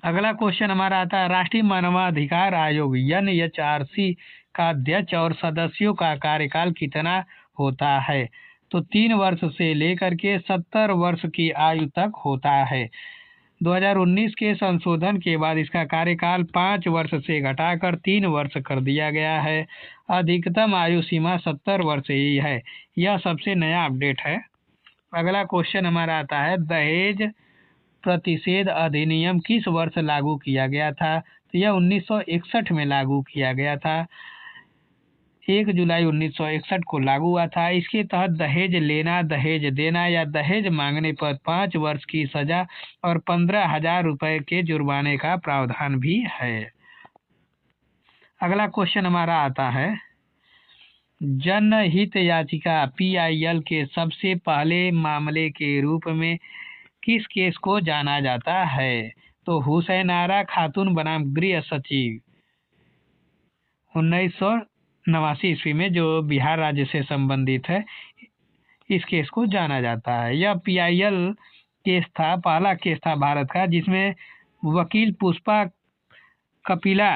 अगला क्वेश्चन हमारा आता है राष्ट्रीय मानवाधिकार आयोग एनएचआरसी का अध्यक्ष और सदस्यों का कार्यकाल कितना होता है? तो 3 वर्ष से लेकर के 70 वर्ष की आयु तक होता है। 2019 के संशोधन के बाद इसका कार्यकाल 5 वर्ष से घटाकर 3 वर्ष कर दिया गया है। अधिकतम आयु सीमा 70 वर्ष ही है। यह सबसे नया अपडेट है। अगला क्वेश्चन हमारा आता है दहेज प्रतिषेध अधिनियम किस वर्ष लागू किया गया था? तो यह 1961 में लागू किया गया था। 1 जुलाई 1961 को लागू हुआ था। इसके तहत दहेज लेना, दहेज देना या दहेज मांगने पर 5 वर्ष की सजा और 15,000 रुपए के जुर्माने का प्रावधान भी है। अगला क्वेश्चन हमारा आता है जनहित याचिका पीआईएल के सबसे पहले मामले के रूप में किस केस को जाना जाता है? तो हुसैन आरा खातून बनाम गृह सचिव 1989 ईस्वी में जो बिहार राज्य से संबंधित है, इस केस को जाना जाता है। यह पीआईएल केस था, पहला केस था भारत का, जिसमें वकील पुष्पा कपिला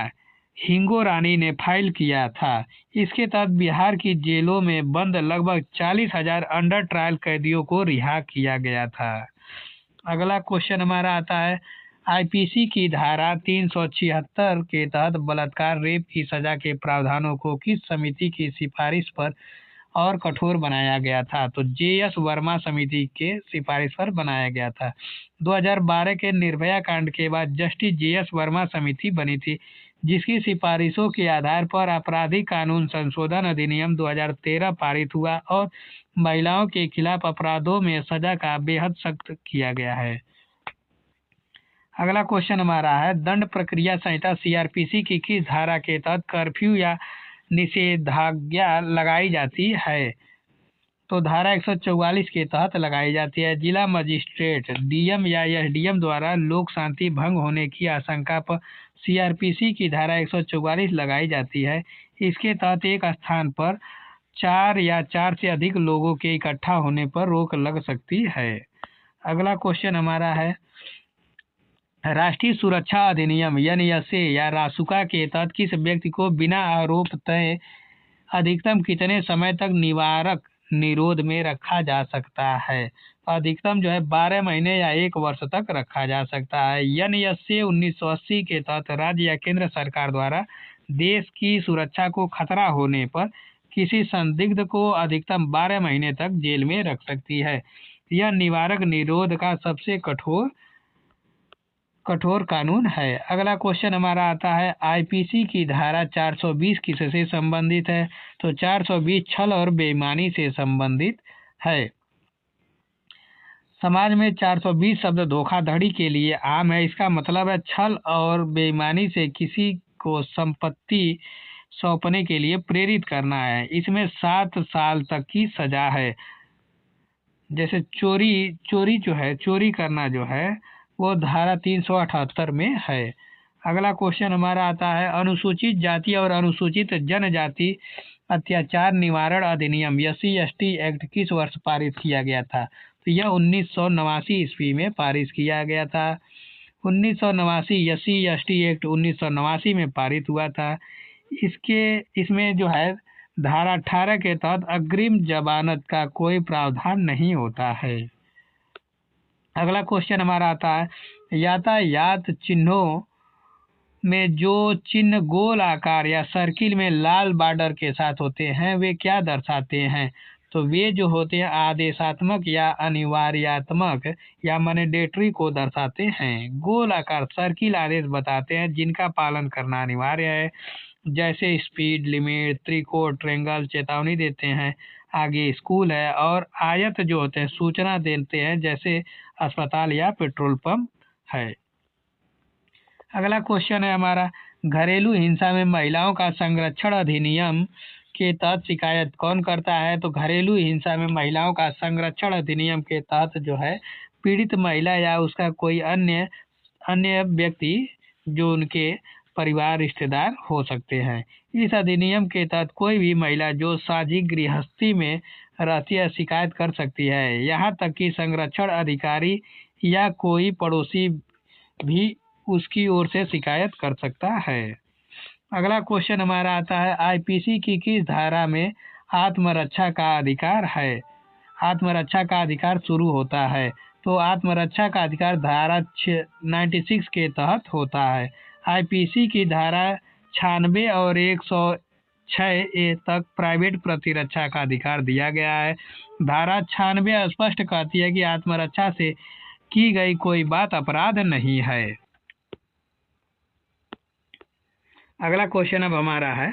हिंगोरानी ने फाइल किया था। इसके तहत बिहार की जेलों में बंद लगभग 40,000 अंडर ट्रायल कैदियों को रिहा किया गया था। अगला क्वेश्चन हमारा आता है आईपीसी की धारा 376 के तहत बलात्कार, रेप की सजा के प्रावधानों को किस समिति की सिफारिश पर और कठोर बनाया गया था? तो जेएस वर्मा समिति के सिफारिश पर बनाया गया था। 2012 के निर्भया कांड के बाद जस्टिस जेएस वर्मा समिति बनी थी, जिसकी सिफारिशों के आधार पर आपराधिक कानून संशोधन अधिनियम 2013 पारित हुआ और महिलाओं के खिलाफ अपराधों में सजा का बेहद सख्त किया गया है। अगला क्वेश्चन हमारा है दंड प्रक्रिया संहिता सीआरपीसी की किस धारा के तहत कर्फ्यू या निषेधाज्ञा लगाई जाती है? तो धारा 144 के तहत लगाई जाती है। जिला मजिस्ट्रेट डीएम या एसडीएम द्वारा लोक शांति भंग होने की आशंका पर सीआरपीसी की धारा 144 लगाई जाती है। इसके तहत एक स्थान पर 4 या 4 से अधिक लोगों के इकट्ठा होने पर रोक लग सकती है। अगला क्वेश्चन हमारा है राष्ट्रीय सुरक्षा अधिनियम एनएसए या रासुका के तहत किस व्यक्ति को बिना आरोप तय अधिकतम कितने समय तक निवारक निरोध में रखा जा सकता है? अधिकतम जो है 12 महीने या 1 वर्ष तक रखा जा सकता है। एनएसए 1980 के तहत राज्य या केंद्र सरकार द्वारा देश की सुरक्षा को खतरा होने पर किसी संदिग्ध को अधिकतम 12 महीने तक जेल में रख सकती है। यह निवारक निरोध का सबसे कठोर कानून है। अगला क्वेश्चन हमारा आता है आईपीसी की धारा 420 किससे संबंधित है? तो 420 छल और बेईमानी से संबंधित है। समाज में 420 शब्द धोखाधड़ी के लिए आम है। इसका मतलब है छल और बेईमानी से किसी को संपत्ति सौंपने के लिए प्रेरित करना है। इसमें 7 साल तक की सजा है। जैसे चोरी करना जो है वो धारा 378 में है। अगला क्वेश्चन हमारा आता है अनुसूचित जाति और अनुसूचित जनजाति अत्याचार निवारण अधिनियम SC/ST एक्ट किस वर्ष पारित किया गया था? तो यह 1989 ईस्वी में पारित किया गया था। 1989 SC/ST एक्ट 1989 में पारित हुआ था। इसमें जो है धारा 18 के तहत अग्रिम जमानत का कोई प्रावधान नहीं होता है। अगला क्वेश्चन हमारा आता है यातायात चिन्हों में जो चिन्ह गोल आकार या सर्किल में लाल बॉर्डर के साथ होते हैं वे क्या दर्शाते हैं? तो वे जो होते हैं आदेशात्मक या अनिवार्यात्मक या मैंडेटरी को दर्शाते हैं। गोल आकार सर्किल आदेश बताते हैं जिनका पालन करना अनिवार्य है, जैसे स्पीड लिमिट, त्रिकोण, ट्रेंगल चेतावनी देते हैं, आगे स्कूल है, और आयत जो होते हैं सूचना देते हैं, जैसे अस्पताल या पेट्रोल पंप है। अगला क्वेश्चन है हमारा घरेलू हिंसा में महिलाओं का संरक्षण अधिनियम के तहत शिकायत कौन करता है? तो घरेलू हिंसा में महिलाओं का संरक्षण अधिनियम के तहत जो है पीड़ित महिला या उसका कोई अन्य व्यक्ति जो उनके परिवार रिश्तेदार हो सकते हैं। इस अधिनियम के तहत कोई भी महिला जो साझी गृहस्थी में रहती है शिकायत कर सकती है। यहाँ तक कि संरक्षण अधिकारी या कोई पड़ोसी भी उसकी ओर से शिकायत कर सकता है। अगला क्वेश्चन हमारा आता है आईपीसी की किस धारा में आत्मरक्षा का अधिकार है? आत्मरक्षा का अधिकार शुरू होता है। तो आत्मरक्षा का अधिकार धारा 96 के तहत होता है। आईपीसी की धारा 96 और 106A तक प्राइवेट प्रतिरक्षा का अधिकार दिया गया है। धारा 96 स्पष्ट कहती है कि आत्मरक्षा से की गई कोई बात अपराध नहीं है। अगला क्वेश्चन अब हमारा है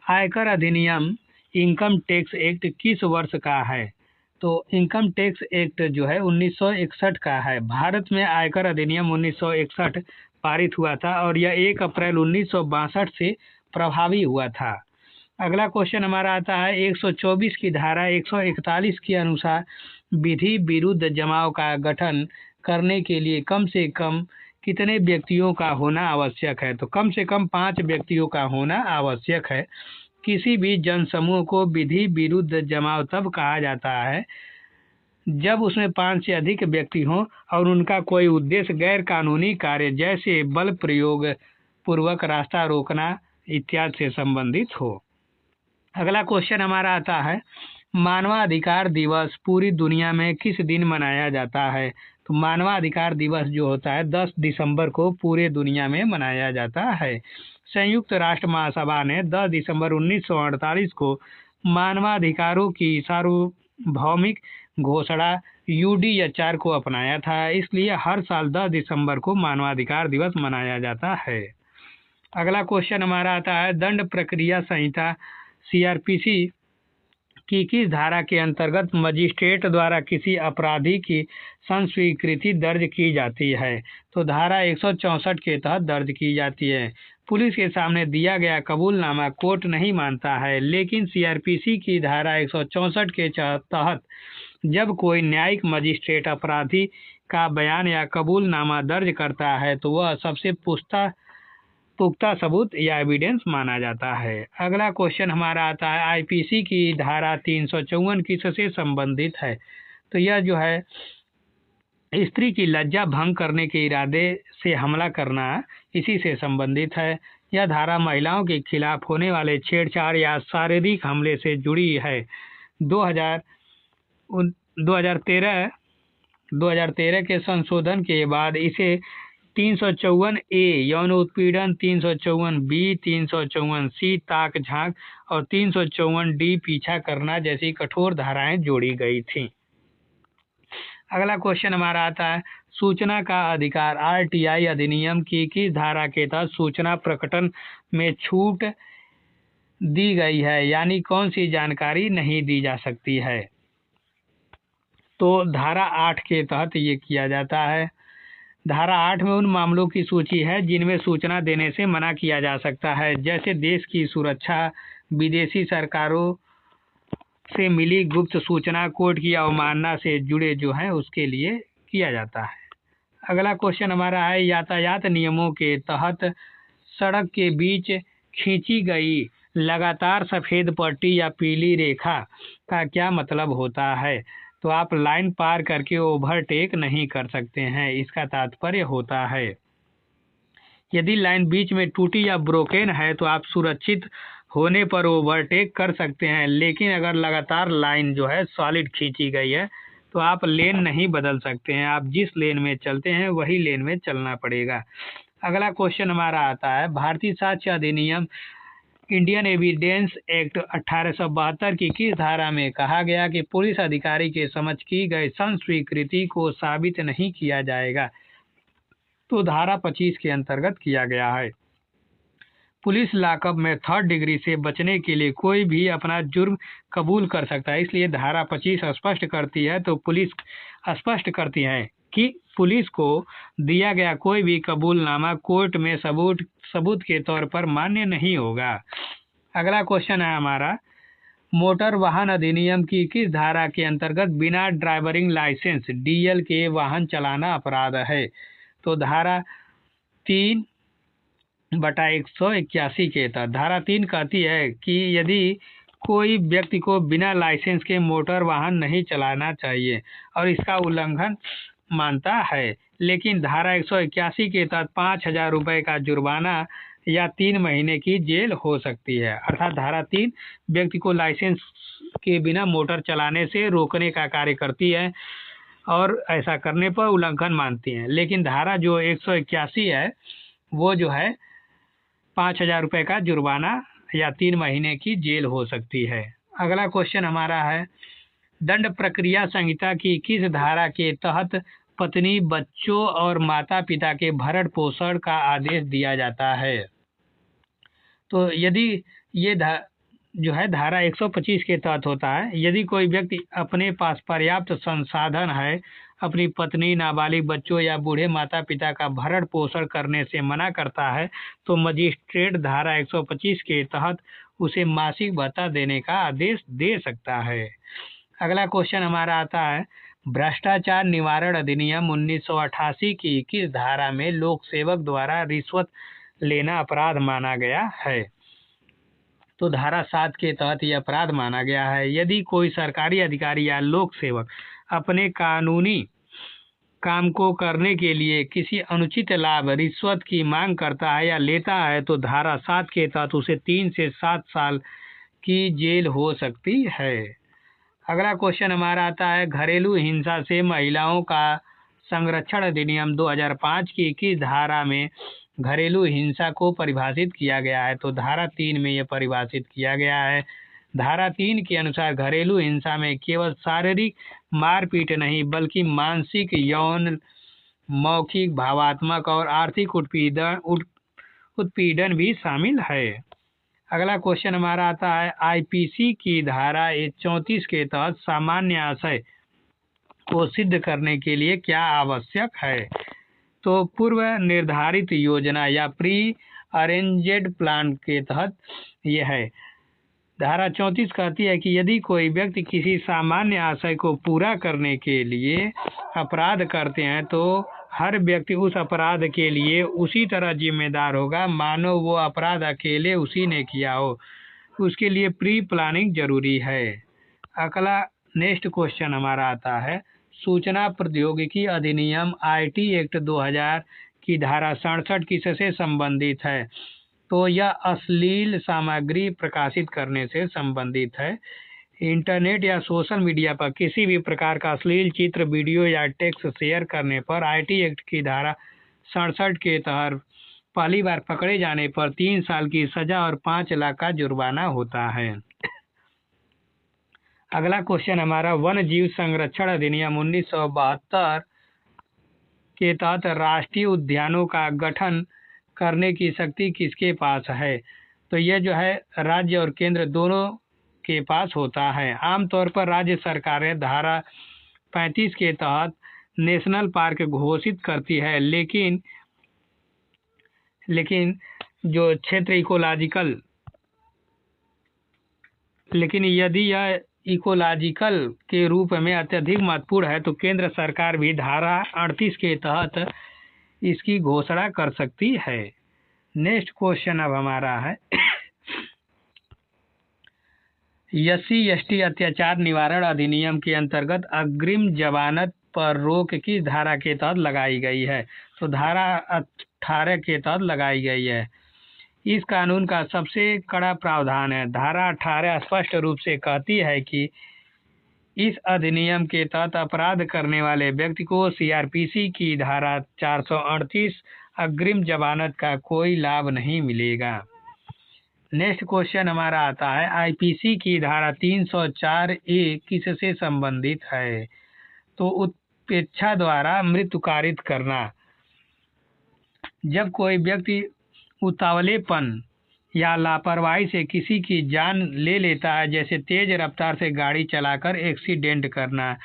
आयकर अधिनियम इनकम टैक्स एक्ट किस वर्ष का है? तो इनकम टैक्स एक्ट जो है 1961 का है। भारत में आयकर अधिनियम 1961 पारित हुआ था और यह 1 अप्रैल 1962 से प्रभावी हुआ था। अगला क्वेश्चन हमारा आता है 124 की धारा 141 के अनुसार विधि विरुद्ध जमाव का गठन करने के लिए कम से कम कितने व्यक्तियों का होना आवश्यक है? तो कम से कम 5 व्यक्तियों का होना आवश्यक है। किसी भी जनसमूह को विधि विरुद्ध जमाव तब कहा जाता है जब उसमें 5 से अधिक व्यक्ति हों और उनका कोई उद्देश्य गैर कानूनी कार्य जैसे बल प्रयोग पूर्वक रास्ता रोकना इत्यादि से संबंधित हो। अगला क्वेश्चन हमारा आता है मानवाधिकार दिवस पूरी दुनिया में किस दिन मनाया जाता है? तो मानवाधिकार दिवस जो होता है 10 दिसंबर को पूरे दुनिया में मनाया जाता है। संयुक्त राष्ट्र महासभा ने 10 दिसंबर 1948 को मानवाधिकारों की सार्वभौमिक घोषणा UDHR को अपनाया था। इसलिए हर साल 10 दिसंबर को मानवाधिकार दिवस मनाया जाता है। अगला क्वेश्चन हमारा आता है दंड प्रक्रिया संहिता CRPC कि किस धारा के अंतर्गत मजिस्ट्रेट द्वारा किसी अपराधी की संस्वीकृति दर्ज की जाती है? तो धारा 164 के तहत दर्ज की जाती है। पुलिस के सामने दिया गया कबूलनामा कोर्ट नहीं मानता है, लेकिन सीआरपीसी की धारा 164 के तहत जब कोई न्यायिक मजिस्ट्रेट अपराधी का बयान या कबूलनामा दर्ज करता है तो वह सबसे पुख्ता सबूत या एविडेंस माना जाता है। अगला क्वेश्चन हमारा आता है आईपीसी की धारा 354 किससे संबंधित है? तो यह जो है स्त्री की लज्जा भंग करने के इरादे से हमला करना इसी से संबंधित है। यह धारा महिलाओं के खिलाफ होने वाले छेड़छाड़ या शारीरिक हमले से जुड़ी है। 2013 के संशोधन के बाद इसे 354A यौन उत्पीड़न, 354B, 354C ताक झांक और 354D पीछा करना जैसी कठोर धाराएं जोड़ी गई थीं। अगला क्वेश्चन हमारा आता है सूचना का अधिकार आरटीआई अधिनियम की किस धारा के तहत सूचना प्रकटन में छूट दी गई है, यानी कौन सी जानकारी नहीं दी जा सकती है? तो धारा 8 के तहत ये किया जाता है। धारा 8 में उन मामलों की सूची है जिनमें सूचना देने से मना किया जा सकता है, जैसे देश की सुरक्षा, विदेशी सरकारों से मिली गुप्त सूचना, कोर्ट की अवमानना से जुड़े जो है उसके लिए किया जाता है। अगला क्वेश्चन हमारा है यातायात नियमों के तहत सड़क के बीच खींची गई लगातार सफ़ेद पट्टी या पीली रेखा का क्या मतलब होता है? तो आप लाइन पार करके ओवरटेक नहीं कर सकते हैं, इसका तात्पर्य होता है यदि लाइन बीच में टूटी या ब्रोकन है तो आप सुरक्षित होने पर ओवरटेक कर सकते हैं, लेकिन अगर लगातार लाइन जो है सॉलिड खींची गई है तो आप लेन नहीं बदल सकते हैं। आप जिस लेन में चलते हैं वही लेन में चलना पड़ेगा। अगला क्वेश्चन हमारा आता है भारतीय साक्ष्य अधिनियम इंडियन एविडेंस एक्ट 1872 की किस धारा में कहा गया कि पुलिस अधिकारी के समक्ष की गई संस्वीकृति को साबित नहीं किया जाएगा? तो धारा 25 के अंतर्गत किया गया है। पुलिस लॉकअप में 3rd डिग्री से बचने के लिए कोई भी अपना जुर्म कबूल कर सकता है, इसलिए धारा 25 स्पष्ट करती है। तो पुलिस स्पष्ट करती है कि पुलिस को दिया गया कोई भी कबूलनामा कोर्ट में सबूत के तौर पर मान्य नहीं होगा। अगला क्वेश्चन है हमारा मोटर वाहन अधिनियम की किस धारा के अंतर्गत बिना ड्राइविंग लाइसेंस डीएल के वाहन चलाना अपराध है? तो धारा 3/181 के तहत धारा 3 कहती है कि यदि कोई व्यक्ति को बिना लाइसेंस के मोटर वाहन नहीं चलाना चाहिए और इसका उल्लंघन मानता है, लेकिन धारा 181 के तहत 5,000 रुपये का जुर्माना या 3 महीने की जेल हो सकती है। अर्थात धारा 3 व्यक्ति को लाइसेंस के बिना मोटर चलाने से रोकने का कार्य करती है और ऐसा करने पर उल्लंघन मानती है, लेकिन धारा जो 181 है वो जो है 5,000 रुपये का जुर्माना या 3 महीने की जेल हो सकती है। अगला क्वेश्चन हमारा है दंड प्रक्रिया संहिता की किस धारा के तहत पत्नी, बच्चों और माता पिता के भरण पोषण का आदेश दिया जाता है? तो यदि ये जो है धारा 125 के तहत होता है। यदि कोई व्यक्ति अपने पास पर्याप्त संसाधन है, अपनी पत्नी, नाबालिग बच्चों या बूढ़े माता पिता का भरण पोषण करने से मना करता है तो मजिस्ट्रेट धारा 125 के तहत उसे मासिक भत्ता देने का आदेश दे सकता है। अगला क्वेश्चन हमारा आता है भ्रष्टाचार निवारण अधिनियम 1988 की किस धारा में लोक सेवक द्वारा रिश्वत लेना अपराध माना गया है? तो धारा 7 के तहत यह अपराध माना गया है। यदि कोई सरकारी अधिकारी या लोक सेवक अपने कानूनी काम को करने के लिए किसी अनुचित लाभ, रिश्वत की मांग करता है या लेता है तो धारा 7 के तहत उसे 3 से 7 साल की जेल हो सकती है। अगला क्वेश्चन हमारा आता है घरेलू हिंसा से महिलाओं का संरक्षण अधिनियम 2005 की किस धारा में घरेलू हिंसा को परिभाषित किया गया है? तो धारा 3 में यह परिभाषित किया गया है। धारा 3 के अनुसार घरेलू हिंसा में केवल शारीरिक मारपीट नहीं बल्कि मानसिक, यौन, मौखिक, भावात्मक और आर्थिक उत्पीड़न भी शामिल है। अगला क्वेश्चन हमारा आता है, आईपीसी की धारा 34 के तहत सामान्य आशय को सिद्ध करने के लिए क्या आवश्यक है? तो पूर्व निर्धारित योजना या प्री अरेंज्ड प्लान के तहत यह है। धारा 34 कहती है कि यदि कोई व्यक्ति किसी सामान्य आशय को पूरा करने के लिए अपराध करते हैं तो हर व्यक्ति उस अपराध के लिए उसी तरह जिम्मेदार होगा मानो वो अपराध अकेले उसी ने किया हो। उसके लिए प्री प्लानिंग जरूरी है। अगला नेक्स्ट क्वेश्चन हमारा आता है, सूचना प्रौद्योगिकी अधिनियम आईटी एक्ट 2000 की धारा 67 किससे संबंधित है? तो यह अश्लील सामग्री प्रकाशित करने से संबंधित है। इंटरनेट या सोशल मीडिया पर किसी भी प्रकार का अश्लील चित्र, वीडियो या टेक्स्ट शेयर करने पर आईटी एक्ट की धारा 67 के तहत पहली बार पकड़े जाने पर 3 साल की सजा और 5 लाख का जुर्माना होता है। अगला क्वेश्चन हमारा, वन जीव संरक्षण अधिनियम 1972 के तहत राष्ट्रीय उद्यानों का गठन करने की शक्ति किसके पास है? तो यह जो है राज्य और केंद्र दोनों के पास होता है। आमतौर पर राज्य सरकारें धारा 35 के तहत नेशनल पार्क घोषित करती है, लेकिन जो क्षेत्र यदि यह इकोलॉजिकल के रूप में अत्यधिक महत्वपूर्ण है तो केंद्र सरकार भी धारा 38 के तहत इसकी घोषणा कर सकती है। नेक्स्ट क्वेश्चन अब हमारा है, SC/ST अत्याचार निवारण अधिनियम के अंतर्गत अग्रिम जमानत पर रोक किस धारा के तहत लगाई गई है? तो धारा 18 के तहत लगाई गई है। इस कानून का सबसे कड़ा प्रावधान है। धारा 18 स्पष्ट रूप से कहती है कि इस अधिनियम के तहत अपराध करने वाले व्यक्ति को सीआरपीसी की धारा 438 अग्रिम जमानत का कोई लाभ नहीं मिलेगा। नेक्स्ट क्वेश्चन हमारा आता है, आईपीसी की धारा 304A किससे संबंधित है? तो उत्प्रेक्षा द्वारा मृत्यु कारित करना। जब कोई व्यक्ति उतावलेपन या लापरवाही से किसी की जान ले लेता है, जैसे तेज रफ्तार से गाड़ी चलाकर एक्सीडेंट करना,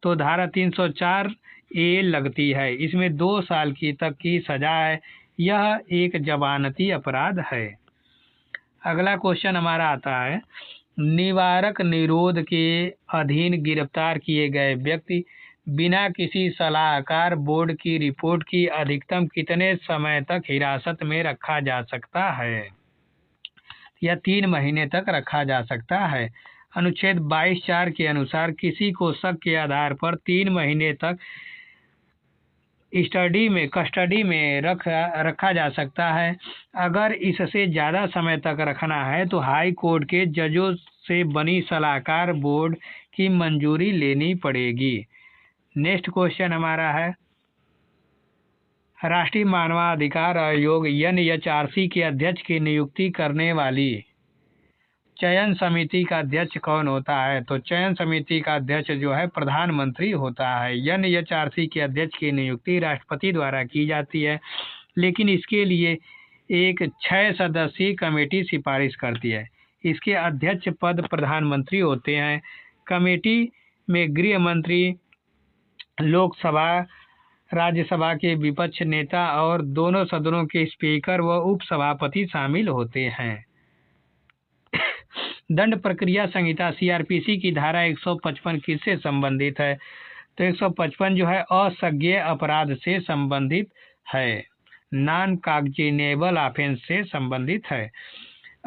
तो धारा 304A लगती है। इसमें 2 साल तक की सजा है। यह एक जमानती अपराध है। अगला क्वेश्चन हमारा आता है, निवारक निरोध के अधीन गिरफ्तार किए गए व्यक्ति बिना किसी सलाहकार बोर्ड की रिपोर्ट की अधिकतम कितने समय तक हिरासत में रखा जा सकता है? या 3 महीने तक रखा जा सकता है। अनुच्छेद 22(4) के अनुसार किसी को शक के आधार पर 3 महीने तक कस्टडी में रखा जा सकता है। अगर इससे ज़्यादा समय तक रखना है तो हाई कोर्ट के जजों से बनी सलाहकार बोर्ड की मंजूरी लेनी पड़ेगी। नेक्स्ट क्वेश्चन हमारा है, राष्ट्रीय मानवाधिकार आयोग NHRC के अध्यक्ष की नियुक्ति करने वाली चयन समिति का अध्यक्ष कौन होता है? तो चयन समिति का अध्यक्ष जो है प्रधानमंत्री होता है। NHRC के अध्यक्ष की नियुक्ति राष्ट्रपति द्वारा की जाती है, लेकिन इसके लिए एक 6 सदस्यीय कमेटी सिफारिश करती है। इसके अध्यक्ष पद प्रधानमंत्री होते हैं। कमेटी में गृह मंत्री, लोकसभा, राज्यसभा के विपक्ष नेता और दोनों सदनों के स्पीकर व उपसभापति शामिल होते हैं। दंड प्रक्रिया संहिता सीआरपीसी की धारा 155 किससे संबंधित है? तो 155 जो है असज्ञेय अपराध से संबंधित है, नॉन कॉग्निजेबल ऑफेंस से संबंधित है।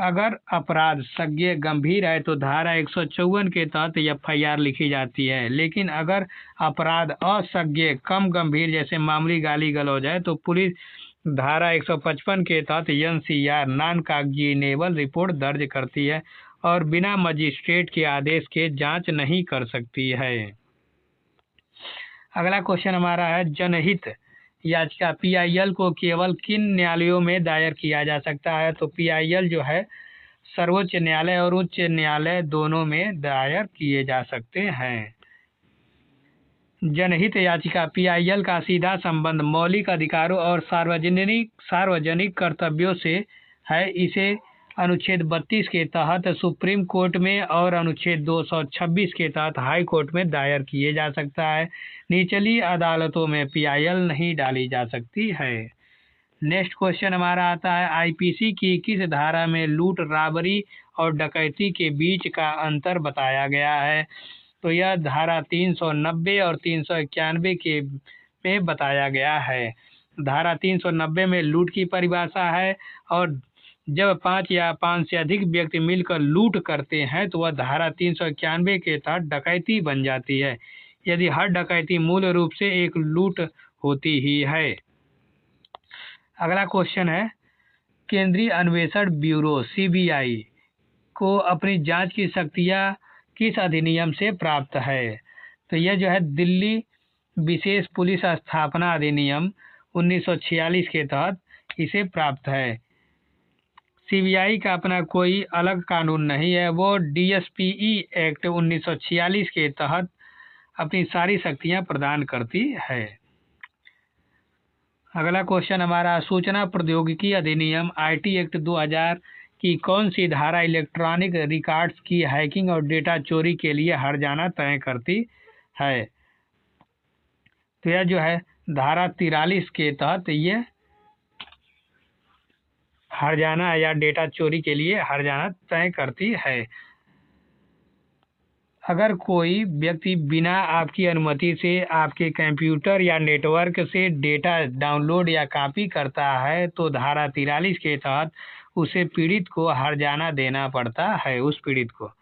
अगर अपराध सज्ञेय गंभीर है तो धारा 154 के तहत FIR लिखी जाती है, लेकिन अगर अपराध असज्ञेय कम गंभीर जैसे मामूली गाली गलौज है तो पुलिस धारा 155 के तहत NCR नॉन कॉग्निजेबल रिपोर्ट दर्ज करती है और बिना मजिस्ट्रेट के आदेश के जांच नहीं कर सकती है। अगला क्वेश्चन हमारा है, जनहित याचिका PIL को केवल किन न्यायालयों में दायर किया जा सकता है? तो PIL जो है सर्वोच्च न्यायालय और उच्च न्यायालय दोनों में दायर किए जा सकते हैं। जनहित याचिका PIL का सीधा संबंध मौलिक अधिकारों और सार्वजनिक कर्तव्यों से है। इसे अनुच्छेद 32 के तहत सुप्रीम कोर्ट में और अनुच्छेद 226 के तहत हाई कोर्ट में दायर किए जा सकता है। निचली अदालतों में पीआईएल नहीं डाली जा सकती है। नेक्स्ट क्वेश्चन हमारा आता है, आईपीसी की किस धारा में लूट, राबरी और डकैती के बीच का अंतर बताया गया है? तो यह धारा 390 और 391 के में बताया गया है। धारा 390 में लूट की परिभाषा है, और जब 5 या 5 से अधिक व्यक्ति मिलकर लूट करते हैं तो वह धारा 391 के तहत डकैती बन जाती है, यदि हर डकैती मूल रूप से एक लूट होती ही है। अगला क्वेश्चन है, केंद्रीय अन्वेषण ब्यूरो सीबीआई को अपनी जांच की शक्तियां किस अधिनियम से प्राप्त है? तो यह जो है दिल्ली विशेष पुलिस स्थापना अधिनियम 1946 के तहत इसे प्राप्त है। सीबीआई का अपना कोई अलग कानून नहीं है, वो डीएसपीई एक्ट 1946 के तहत अपनी सारी शक्तियां प्रदान करती है। अगला क्वेश्चन हमारा, सूचना प्रौद्योगिकी अधिनियम आईटी एक्ट 2000 की कौन सी धारा इलेक्ट्रॉनिक रिकॉर्ड्स की हैकिंग और डेटा चोरी के लिए हर्जाना तय करती है? तो यह जो है धारा 43 के तहत ये हर्जाना या डेटा चोरी के लिए हर्जाना तय करती है। अगर कोई व्यक्ति बिना आपकी अनुमति से आपके कंप्यूटर या नेटवर्क से डेटा डाउनलोड या कॉपी करता है तो धारा 43 के तहत उसे पीड़ित को हर्जाना देना पड़ता है, उस पीड़ित को।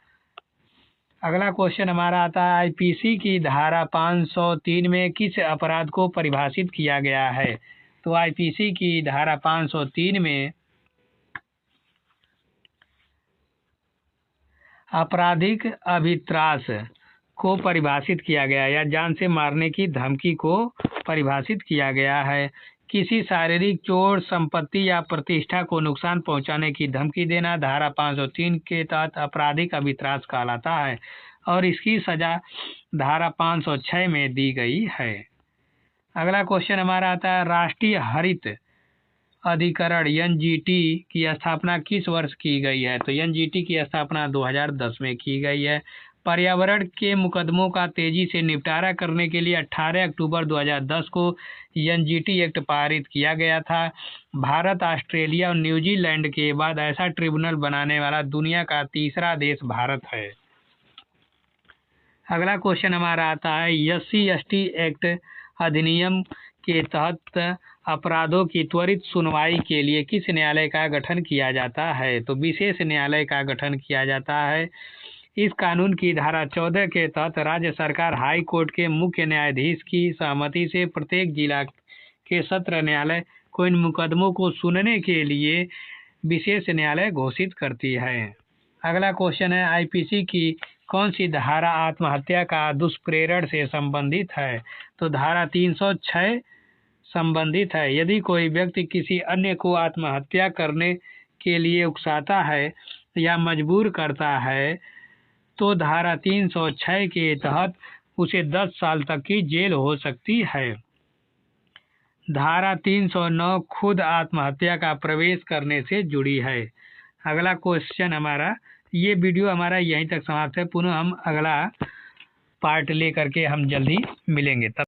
अगला क्वेश्चन हमारा आता है, आईपीसी की धारा 503 में किस अपराध को परिभाषित किया गया है? तो आईपीसी की धारा 503 में आपराधिक अभित्रास को परिभाषित किया गया, या जान से मारने की धमकी को परिभाषित किया गया है। किसी शारीरिक चोट, संपत्ति या प्रतिष्ठा को नुकसान पहुंचाने की धमकी देना धारा 503 के तहत आपराधिक अभित्रास कहलाता है, और इसकी सजा धारा 506 में दी गई है। अगला क्वेश्चन हमारा आता है, राष्ट्रीय हरित अधिकरण एनजीटी की स्थापना किस वर्ष की गई है? तो एनजीटी की स्थापना 2010 में की गई है। पर्यावरण के मुकदमों का तेजी से निपटारा करने के लिए 18 अक्टूबर 2010 को एनजीटी एक्ट पारित किया गया था। भारत, ऑस्ट्रेलिया और न्यूजीलैंड के बाद ऐसा ट्रिब्यूनल बनाने वाला दुनिया का तीसरा देश भारत है। अगला क्वेश्चन हमारा आता है, SC/ST एक्ट अधिनियम के तहत अपराधों की त्वरित सुनवाई के लिए किस न्यायालय का गठन किया जाता है? तो विशेष न्यायालय का गठन किया जाता है। इस कानून की धारा 14 के तहत राज्य सरकार हाई कोर्ट के मुख्य न्यायाधीश की सहमति से प्रत्येक जिला के सत्र न्यायालय को इन मुकदमों को सुनने के लिए विशेष न्यायालय घोषित करती है। अगला क्वेश्चन है, आईपीसी की कौन सी धारा आत्महत्या का दुष्प्रेरण से संबंधित है? तो धारा 306 संबंधित है। यदि कोई व्यक्ति किसी अन्य को आत्महत्या करने के लिए उकसाता है या मजबूर करता है तो धारा 306 के तहत उसे 10 साल तक की जेल हो सकती है। धारा 309 खुद आत्महत्या का प्रवेश करने से जुड़ी है। अगला क्वेश्चन हमारा, ये वीडियो हमारा यहीं तक समाप्त है। पुनः हम अगला पार्ट लेकर के हम जल्दी मिलेंगे। तब